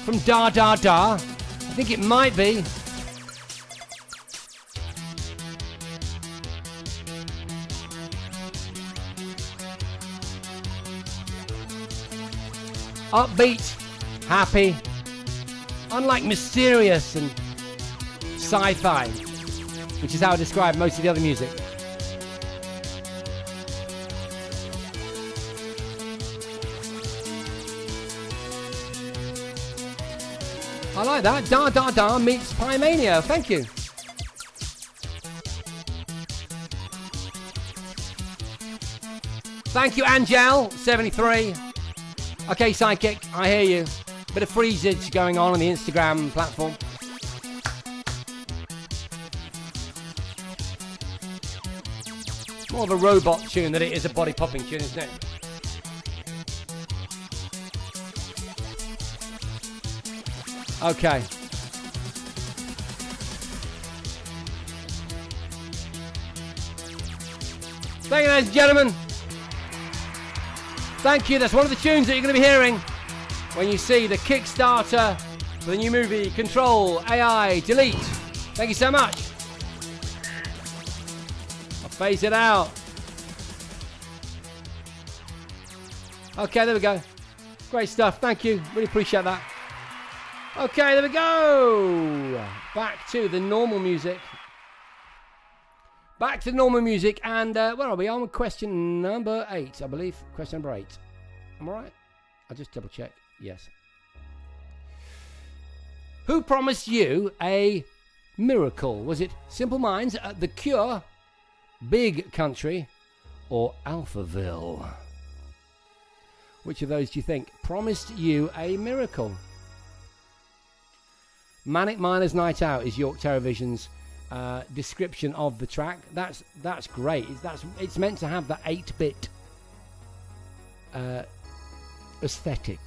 from Da Da Da? I think it might be. Upbeat, happy, unlike mysterious and sci-fi, which is how I describe most of the other music. I like that. Da Da Da meets Pymania. Thank you. Thank you, Angel73. Okay, Sidekick, I hear you. Bit of freezage going on the Instagram platform. More of a robot tune than it is a body popping tune, isn't it? Okay. Thank you, ladies and gentlemen. Thank you. That's one of the tunes that you're going to be hearing when you see the Kickstarter for the new movie Control AI Delete. Thank you so much. I'll phase it out. Okay, there we go. Great stuff. Thank you. Really appreciate that. Okay, there we go. Back to the normal music. Back to normal music, and where are we? On question number 8, I believe. Question number 8. Am I right? I'll just double check. Yes. Who promised you a miracle? Was it Simple Minds, The Cure, Big Country, or Alphaville? Which of those do you think promised you a miracle? Manic Miner's Night Out is York Terrorvision's description of the track. That's great. It's meant to have the 8-bit aesthetic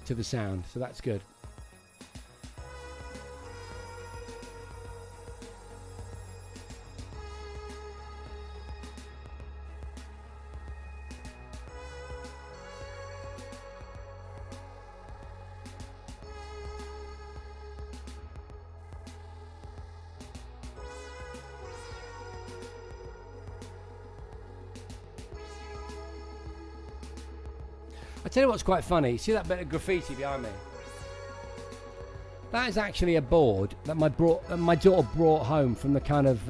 to the sound, so that's good. I tell you what's quite funny. See that bit of graffiti behind me? That is actually a board that my daughter brought home from the kind of,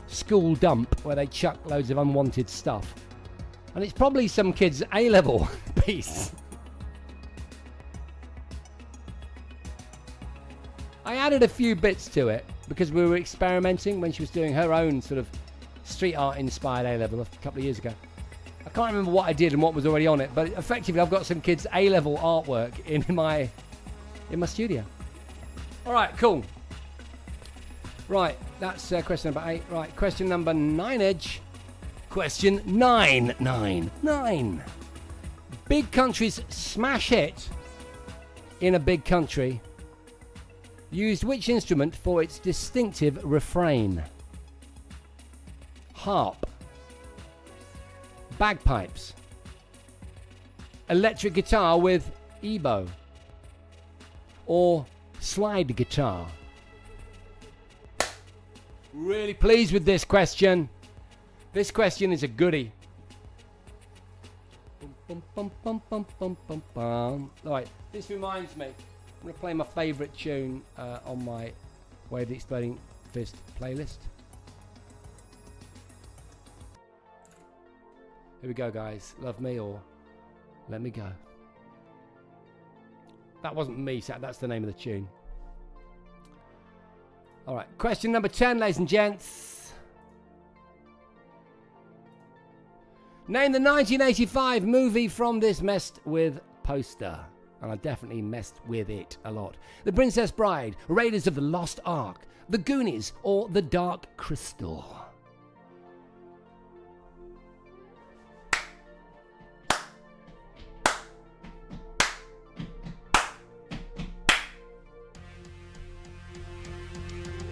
school dump where they chuck loads of unwanted stuff. And it's probably some kid's A-level piece. I added a few bits to it because we were experimenting when she was doing her own sort of street art inspired A-level a couple of years ago. I can't remember what I did and what was already on it, but effectively I've got some kids' A-level artwork in my studio. All right, cool. Right, that's question number 8. Right, question number 9, Edge. Question 9. Big Country's smash hit In a Big Country used which instrument for its distinctive refrain? Harp, bagpipes, electric guitar with EBow, or slide guitar? Really pleased with this question. This question is a goodie. Right, this reminds me. I'm going to play my favourite tune on my Way of the Exploding Fist playlist. Here we go, guys. Love me or let me go. That wasn't me, that's the name of the tune. All right, question number 10, ladies and gents. Name the 1985 movie from this messed with poster. And I definitely messed with it a lot. The Princess Bride, Raiders of the Lost Ark, The Goonies, or The Dark Crystal?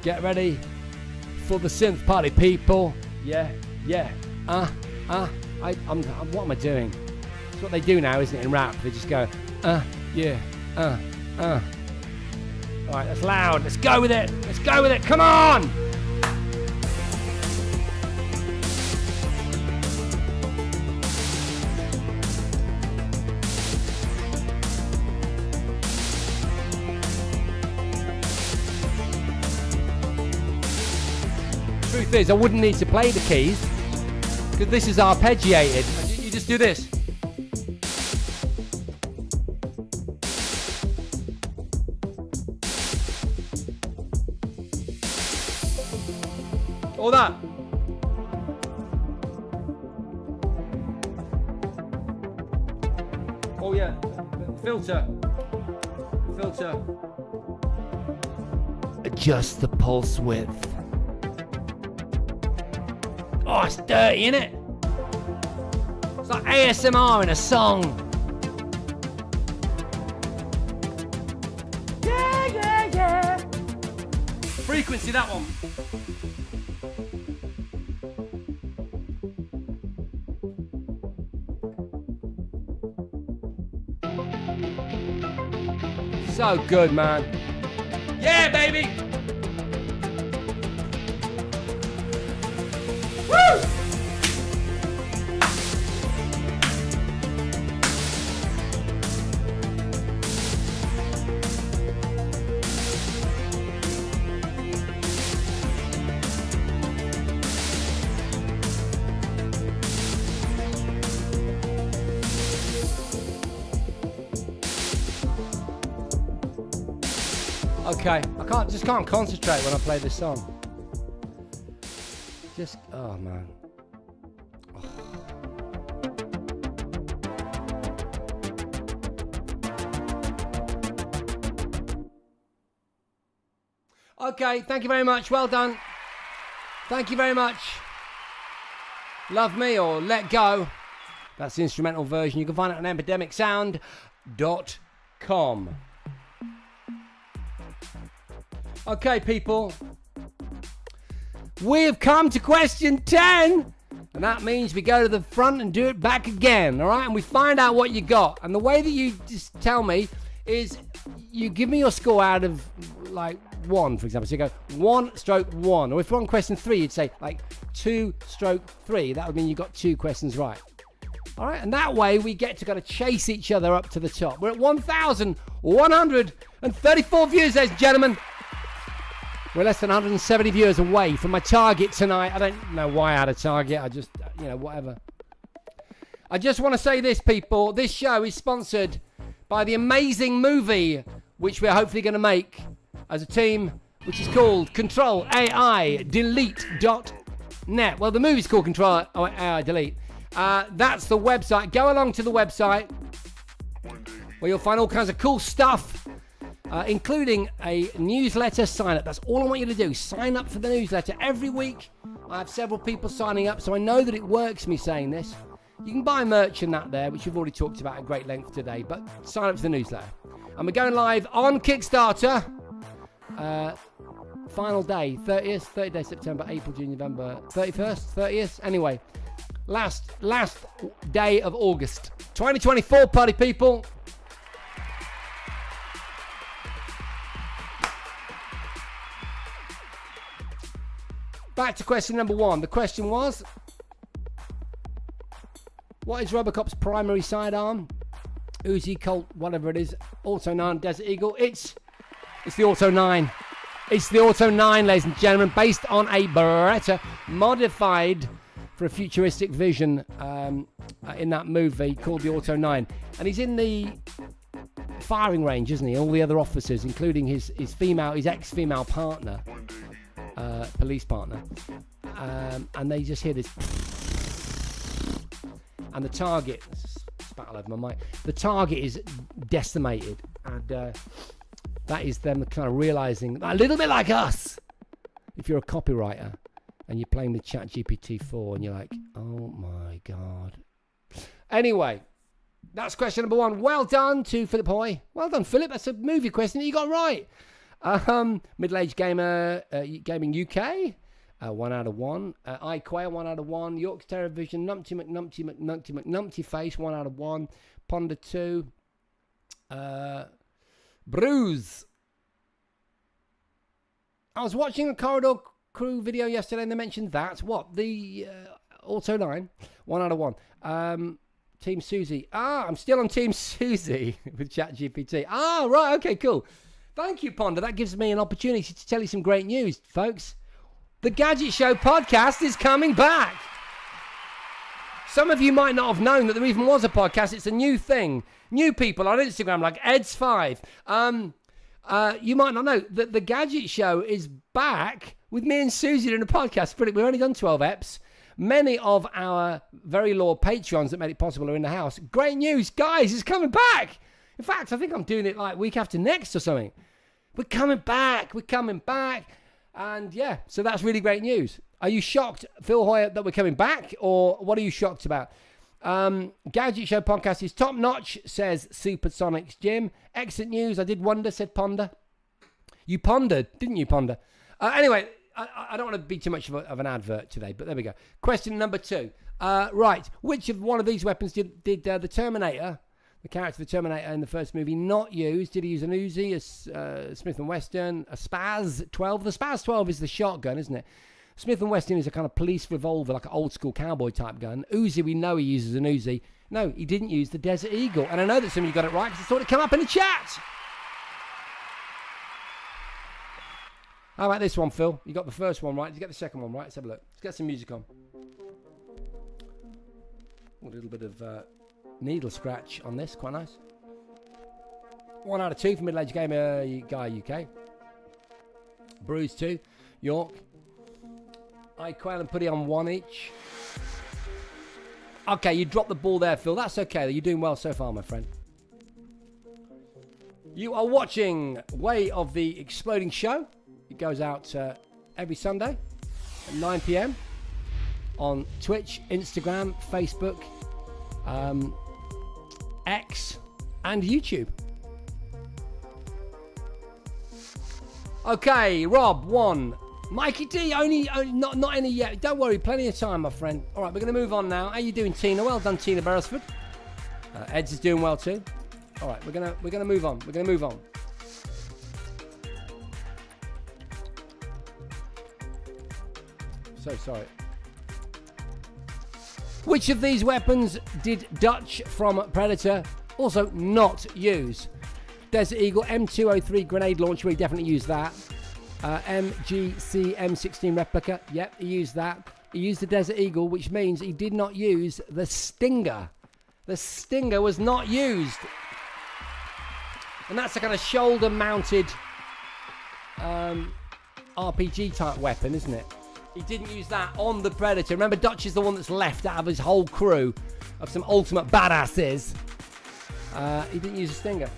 Get ready for the synth party, people. Yeah. What am I doing? It's what they do now, isn't it, in rap? They just go, Alright, that's loud. Let's go with it. Come on! Truth is, I wouldn't need to play the keys because this is arpeggiated. You just do this. All that. Oh yeah, filter. Adjust the pulse width. Oh, it's dirty, innit? It's like ASMR in a song. Yeah. Frequency, that one. So good, man. Yeah, baby. Woo! Okay, I just can't concentrate when I play this song. Oh man. Okay, thank you very much. Well done. Thank you very much. Love Me or Let Go. That's the instrumental version. You can find it on epidemicsound.com. Okay, people. We've come to question 10. And that means we go to the front and do it back again. All right? And we find out what you got. And the way that you just tell me is you give me your score out of like 1, for example. So you go 1/1. Or if we're on question 3, you'd say like 2/3. That would mean you got 2 questions right. All right, and that way we get to kind of chase each other up to the top. We're at 1,134 views, ladies and gentlemen. We're less than 170 viewers away from my target tonight. I don't know why I had a target. I just, whatever. I just want to say this, people. This show is sponsored by the amazing movie, which we're hopefully going to make as a team, which is called Control AI Delete.net. Well, the movie's called Control AI Delete. That's the website. Go along to the website where you'll find all kinds of cool stuff, including a newsletter sign up. That's all I want you to do. Sign up for the newsletter. Every week I have several people signing up, so I know that it works, me saying this. You can buy merch and that there, which we've already talked about at great length today, but sign up for the newsletter. And we're going live on Kickstarter. Final day, 30th day September, April, June, November, 31st, 30th. Anyway, last day of August 2024, party people. Back to question number 1. The question was, what is Robocop's primary sidearm? Uzi, Colt, whatever it is, Auto 9, Desert Eagle. It's the Auto 9. It's the Auto 9, ladies and gentlemen, based on a Beretta, modified for a futuristic vision in that movie called the Auto 9. And he's in the firing range, isn't he? All the other officers, including his ex-female partner, police partner. And they just hear this. And the target, spat all over my mic, the target is decimated. And that is them kind of realizing, a little bit like us, if you're a copywriter and you're playing with ChatGPT 4 and you're like, oh my God. Anyway, that's question number 1. Well done to Philip Hoy. Well done, Philip. That's a movie question that you got right. Middle-aged gamer, gaming UK. 1 out of 1. iQuail, 1 out of 1. York's Television, Numpty Face, 1 out of 1. Ponder 2. Bruise. I was watching a Corridor Crew video yesterday and they mentioned that. What? The Auto 9. 1 out of 1. Team Susie. I'm still on Team Susie with ChatGPT. Right. Okay, cool. Thank you, Ponder. That gives me an opportunity to tell you some great news, folks. The Gadget Show podcast is coming back. Some of you might not have known that there even was a podcast. It's a new thing. New people on Instagram like Eds5. You might not know that the Gadget Show is back with me and Susie doing a podcast. We've only done 12 eps. Many of our very loyal Patreons that made it possible are in the house. Great news, guys, it's coming back. In fact, I think I'm doing it like week after next or something. We're coming back. And yeah, so that's really great news. Are you shocked, Phil Hoyer, that we're coming back? Or what are you shocked about? Gadget Show podcast is top notch, says Supersonics Jim. Excellent news. I did wonder, said Ponder. You pondered, didn't you, Ponder? Anyway, I don't want to be too much of an advert today, but there we go. Question number 2. Right, which of one of these weapons did the Terminator, the character of the Terminator in the first movie, not use? Did he use an Uzi, a Smith & Wesson, a Spaz 12? The Spaz 12 is the shotgun, isn't it? Smith & Wesson is a kind of police revolver, like an old-school cowboy type gun. Uzi, we know he uses an Uzi. No, he didn't use the Desert Eagle. And I know that some of you got it right because I saw it come up in the chat. How about this one, Phil? You got the first one right. Did you get the second one right? Let's have a look. Let's get some music on. A little bit of needle scratch on this. Quite nice. 1 out of 2 for middle-aged gamer guy UK. Bruise 2. York. iQuail and Putty on 1 each. Okay, you dropped the ball there, Phil. That's okay. You're doing well so far, my friend. You are watching Way of the Exploding Show. It goes out every Sunday at 9 p.m. on Twitch, Instagram, Facebook, X, and YouTube. Okay, Rob, 1. Mikey D, only not any yet. Don't worry, plenty of time, my friend. All right, we're going to move on now. How you doing, Tina? Well done, Tina Beresford. Eds is doing well too. All right, we're gonna move on. We're gonna move on. So sorry. Which of these weapons did Dutch from Predator also not use? Desert Eagle M203 grenade launcher, he definitely used that. MGC M16 replica, yep, he used that. He used the Desert Eagle, which means he did not use the Stinger. The Stinger was not used. And that's a kind of shoulder-mounted RPG type weapon, isn't it? He didn't use that on the Predator. Remember, Dutch is the one that's left out of his whole crew of some ultimate badasses. He didn't use a Stinger.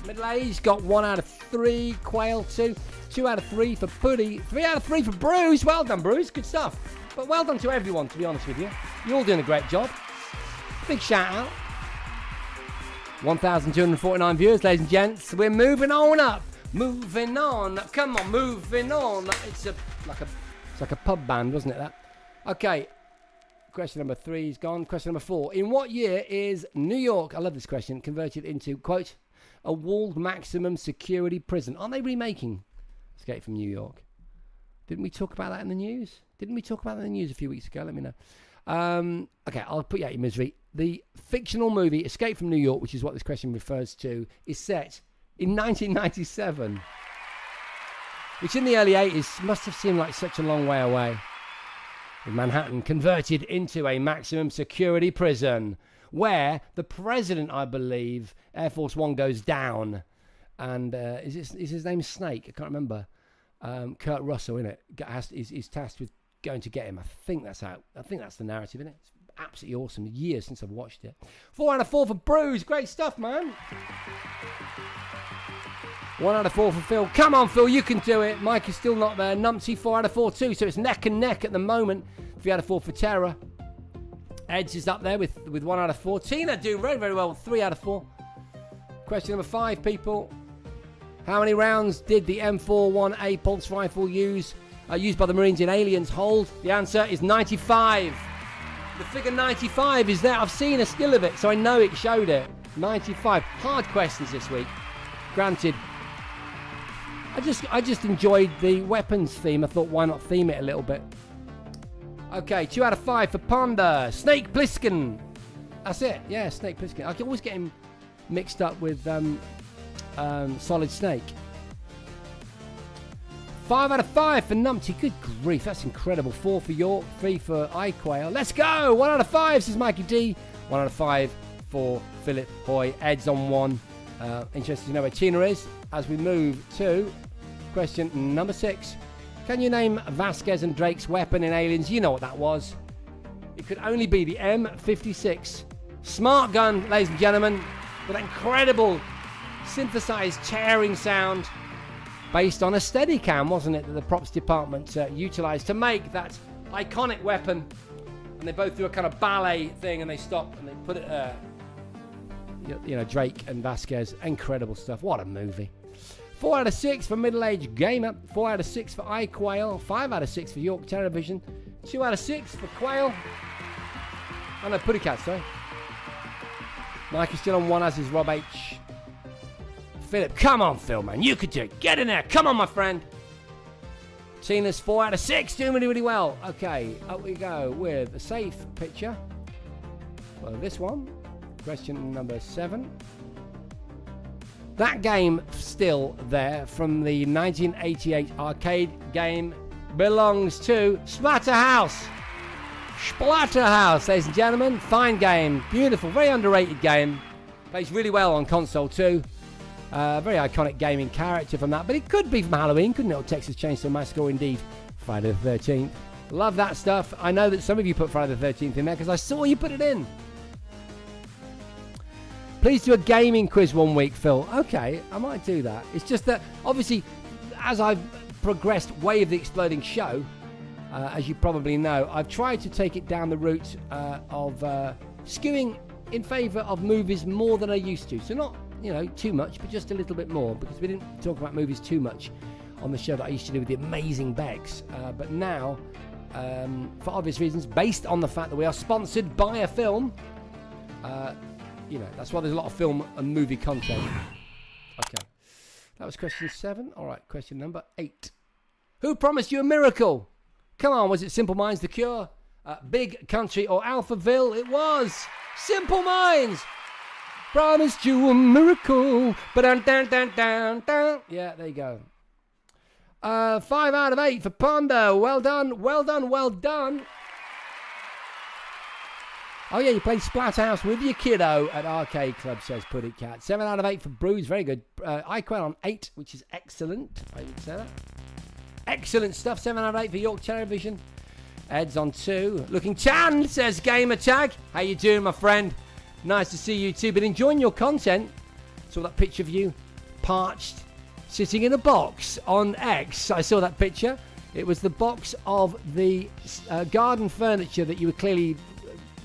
Middle Age got 1 out of 3. Quail 2. 2 out of 3 for Putty. 3 out of 3 for Bruce. Well done, Bruce. Good stuff. But well done to everyone, to be honest with you. You're all doing a great job. Big shout out. 1,249 viewers, ladies and gents. We're moving on up. Moving on. Come on, moving on. It's like a pub band, wasn't it, that? Okay. Question number 3 is gone. Question number 4. In what year is New York, I love this question, converted into, quote, a walled maximum security prison? Aren't they remaking Escape from New York? Didn't we talk about that in the news? Didn't we talk about that in the news a few weeks ago? Let me know. Okay, I'll put you out your misery. The fictional movie Escape from New York, which is what this question refers to, is set in 1997. Which in the early 80s must have seemed like such a long way away. With Manhattan converted into a maximum security prison, where the president, I believe, Air Force One goes down. And is his name Snake? I can't remember. Kurt Russell, innit? Is tasked with going to get him. I think that's the narrative, innit? It's absolutely awesome. Years since I've watched it. 4 out of 4 for Bruce. Great stuff, man. 1 out of 4 for Phil. Come on, Phil, you can do it. Mike is still not there. Numpty, 4 out of 4 too. So it's neck and neck at the moment. 3 out of 4 for Terra. Eds is up there with 1 out of 4. Tina doing very, very well. 3 out of 4. Question number 5, people. How many rounds did the M41A pulse rifle use by the Marines in Aliens hold? The answer is 95. The figure 95 is there. I've seen a still of it, so I know it showed it. 95. Hard questions this week. Granted. I just enjoyed the weapons theme. I thought, why not theme it a little bit? Okay, 2 out of 5 for Ponder. Snake Plissken. That's it. Yeah, Snake Plissken. I can always get him mixed up with Solid Snake. 5 out of 5 for Numpty. Good grief, that's incredible. 4 for York, 3 for iQuail. Let's go! 1 out of 5, says Mikey D. 1 out of 5 for Philip Hoy. Ed's on 1. Interested to know where Tina is as we move to question number 6. Can you name Vasquez and Drake's weapon in Aliens? You know what that was. It could only be the M56. Smart gun, ladies and gentlemen, with that incredible synthesized tearing sound based on a Steadicam, wasn't it, that the props department utilized to make that iconic weapon. And they both do a kind of ballet thing and they stop and they put it, Drake and Vasquez. Incredible stuff. What a movie. 4 out of 6 for Middle Age Gamer. 4 out of 6 for iQuail. 5 out of 6 for York Television. 2 out of 6 for Quail. Oh no, Putty Cat, sorry. Mike is still on 1, as is Rob H. Philip, come on, Phil, man. You could do it. Get in there. Come on, my friend. Tina's 4 out of 6. Doing really, really well. Okay, up we go with a safe picture. Well, this one. Question number 7. That game still there from the 1988 arcade game belongs to Splatterhouse. Splatterhouse, ladies and gentlemen. Fine game. Beautiful. Very underrated game. Plays really well on console too. Very iconic gaming character from that. But it could be from Halloween, couldn't it? Or Texas Chainsaw Massacre, or indeed Friday the 13th. Love that stuff. I know that some of you put Friday the 13th in there because I saw you put it in. Please do a gaming quiz one week, Phil. Okay, I might do that. It's just that, obviously, as I've progressed way of the Exploding Show, as you probably know, I've tried to take it down the route of skewing in favour of movies more than I used to. So not, too much, but just a little bit more, because we didn't talk about movies too much on the show that I used to do with the Amazing Begs. But now, for obvious reasons, based on the fact that we are sponsored by a film, that's why there's a lot of film and movie content. Okay. That was question 7. All right, question number 8. Who promised you a miracle? Come on, was it Simple Minds, The Cure? Big Country or Alphaville? It was. Simple Minds. Promised you a miracle. Ba-dun-dun-dun-dun-dun. Yeah, there you go. 5 out of 8 for Pondo. Well done, well done, well done. Oh, yeah, you played Splatterhouse with your kiddo at Arcade Club, says Puddy Cat. 7 out of 8 for Bruce. Very good. iQuell on 8, which is excellent. I would say that. Excellent stuff. 7 out of 8 for York Television. Ed's on 2. Looking tan, says Gamer Tag. How you doing, my friend? Nice to see you too. Been enjoying your content. Saw that picture of you, parched, sitting in a box on X. I saw that picture. It was the box of the garden furniture that you were clearly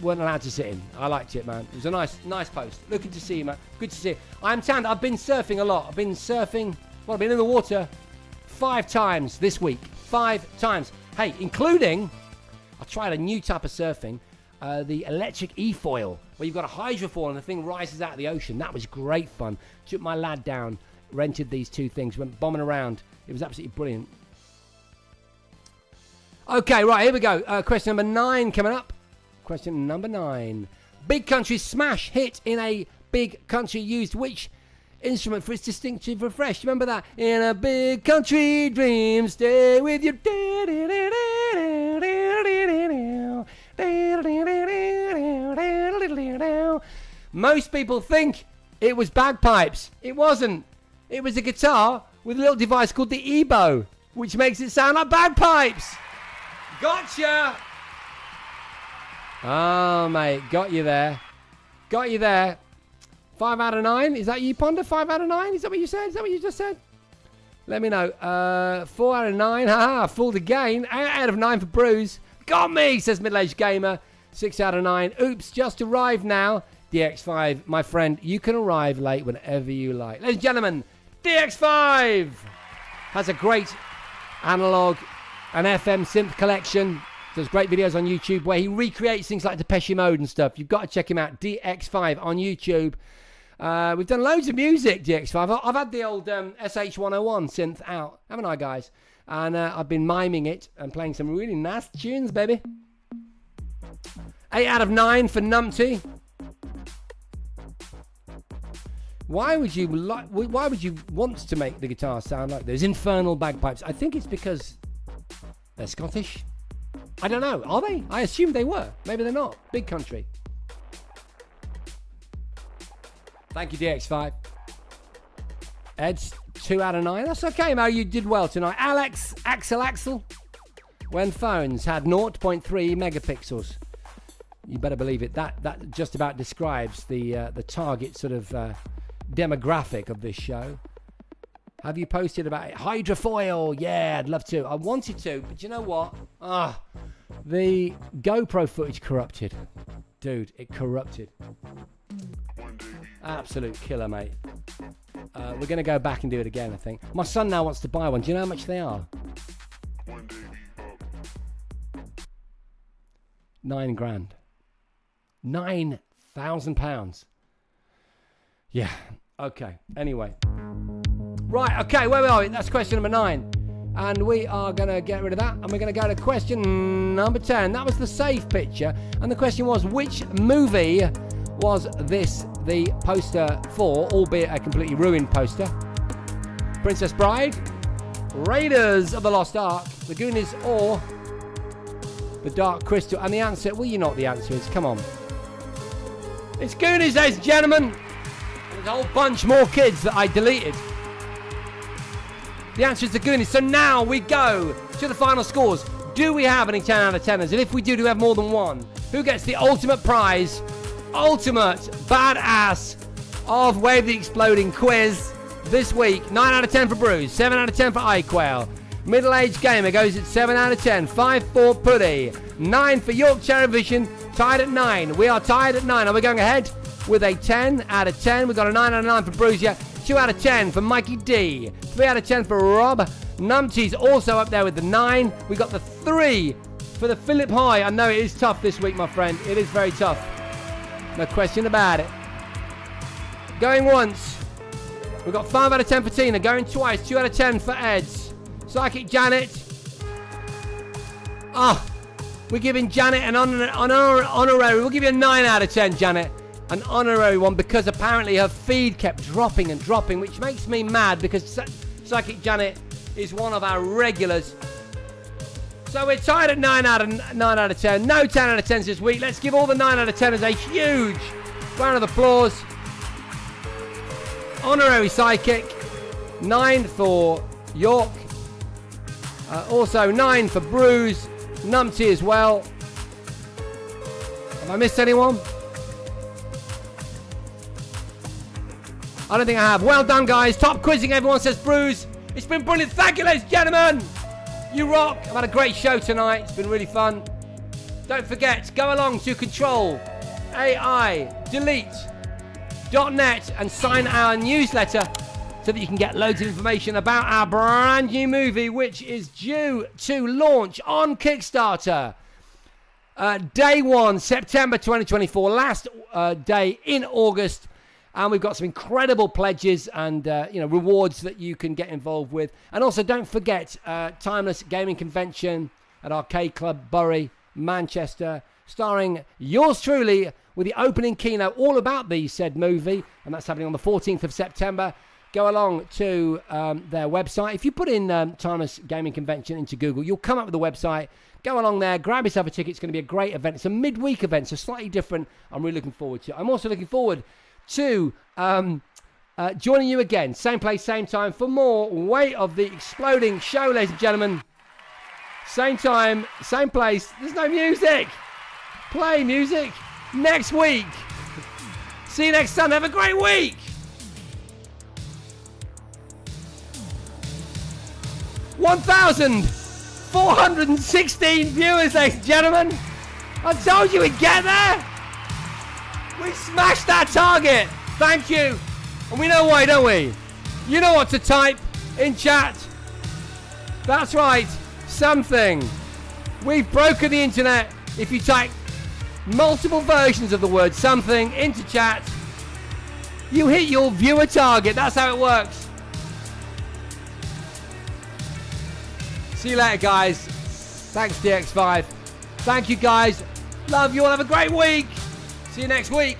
weren't allowed to sit in. I liked it, man. It was a nice post. Looking to see you, man. Good to see you. I'm tanned. I've been surfing a lot. I've been surfing. Well, I've been in the water 5 times this week. 5 times. Hey, including, I tried a new type of surfing, the electric e-foil, where you've got a hydrofoil and the thing rises out of the ocean. That was great fun. Took my lad down, rented these 2 things, went bombing around. It was absolutely brilliant. Okay, right, here we go. Question number 9 coming up. Question number 9. Big Country smash hit in a Big Country used which instrument for its distinctive refresh? Remember that? In a big country dream, stay with your... Most people think it was bagpipes. It wasn't. It was a guitar with a little device called the EBow, which makes it sound like bagpipes. Gotcha! Oh, mate, got you there. Got you there. 5 out of 9. Is that you, Ponder? 5 out of 9? Is that what you said? Is that what you just said? Let me know. 4 out of 9. Haha, fooled again. 8 out of 9 for Bruce. Got me, says Middle-Aged Gamer. 6 out of 9. Oops, just arrived now. DX5, my friend, you can arrive late whenever you like. Ladies and gentlemen, DX5 has a great analog and FM synth collection. Does great videos on YouTube where he recreates things like Depeche Mode and stuff. You've got to check him out. DX5 on YouTube. We've done loads of music, DX5. I've had the old SH101 synth out, haven't I, guys? And I've been miming it and playing some really nice tunes, baby. 8 out of 9 for Numpty. Why would you want to make the guitar sound like those infernal bagpipes? I think it's because they're Scottish. I don't know. Are they? I assumed they were. Maybe they're not. Big Country. Thank you, DX5. Ed's 2 out of 9. That's okay, Mo. You did well tonight. Axel. When phones had 0.3 megapixels. You better believe it. That just about describes the target sort of demographic of this show. Have you posted about it? Hydrofoil. Yeah, I'd love to. I wanted to, but you know what? The GoPro footage corrupted. Dude, it corrupted. Absolute killer, mate. We're going to go back and do it again, I think. My son now wants to buy one. Do you know how much they are? $9,000. £9,000. Yeah. Okay. Anyway. Right. Okay. Where are we? That's question number 9. And we are going to get rid of that. And we're going to go to question number 10. That was the safe picture. And the question was, which movie was this the poster for, albeit a completely ruined poster? Princess Bride, Raiders of the Lost Ark, The Goonies, or The Dark Crystal? And the answer, well, you know what the answer is. Come on. It's Goonies, ladies and gentlemen. There's a whole bunch more kids that I deleted. The answer is The Goonies. So now we go to the final scores. Do we have any 10 out of 10ers? And if we do we have more than one? Who gets the ultimate prize? Ultimate badass of Wave the Exploding quiz this week. 9 out of 10 for Bruce. 7 out of 10 for iQuell. Middle-Aged Gamer goes at 7 out of 10. 5 for Puddy. 9 for York Television. Tied at 9. We are tied at 9. Are we going ahead with a 10 out of 10? We've got a 9 out of 9 for Bruce. 2 out of 10 for Mikey D. 3 out of 10 for Rob. Numpty's also up there with the 9. We got the 3 for the Philip High. I know it is tough this week, my friend. It is very tough. No question about it. Going once. We've got 5 out of 10 for Tina. Going twice. 2 out of 10 for Eds. Psychic Janet. We're giving Janet an honorary. We'll give you a 9 out of 10, Janet. An honorary one because apparently her feed kept dropping and dropping, which makes me mad because Psychic Janet is one of our regulars. So we're tied at 9 out of 10. No 10 out of 10s this week. Let's give all the 9 out of 10s a huge round of applause. Honorary Psychic. 9 for York. Also 9 for Bruce. Numpty as well. Have I missed anyone? I don't think I have. Well done, guys. Top quizzing, everyone, says Bruce. It's been brilliant. Thank you, ladies and gentlemen. You rock. I've had a great show tonight. It's been really fun. Don't forget, go along to Control AI Delete.net and sign our newsletter so that you can get loads of information about our brand new movie, which is due to launch on Kickstarter. Day 1, September 2024, last day in August. And we've got some incredible pledges and rewards that you can get involved with. And also, don't forget, Timeless Gaming Convention at Arcade Club Bury, Manchester, starring yours truly with the opening keynote all about the said movie. And that's happening on the 14th of September. Go along to their website. If you put in Timeless Gaming Convention into Google, you'll come up with the website. Go along there, grab yourself a ticket. It's going to be a great event. It's a midweek event, so slightly different. I'm really looking forward to it. I'm also looking forward to joining you again, same place, same time, for more Weight of the Exploding show, ladies and gentlemen. Same time, same place. There's no music. Play music next week. See you next time. Have a great week. $1,416 viewers, ladies and gentlemen. I told you we'd get there. We smashed that target. Thank you. And we know why, don't we? You know what to type in chat. That's right. Something. We've broken the internet. If you type multiple versions of the word something into chat, you hit your viewer target. That's how it works. See you later, guys. Thanks, DX5. Thank you, guys. Love you all. Have a great week. See you next week.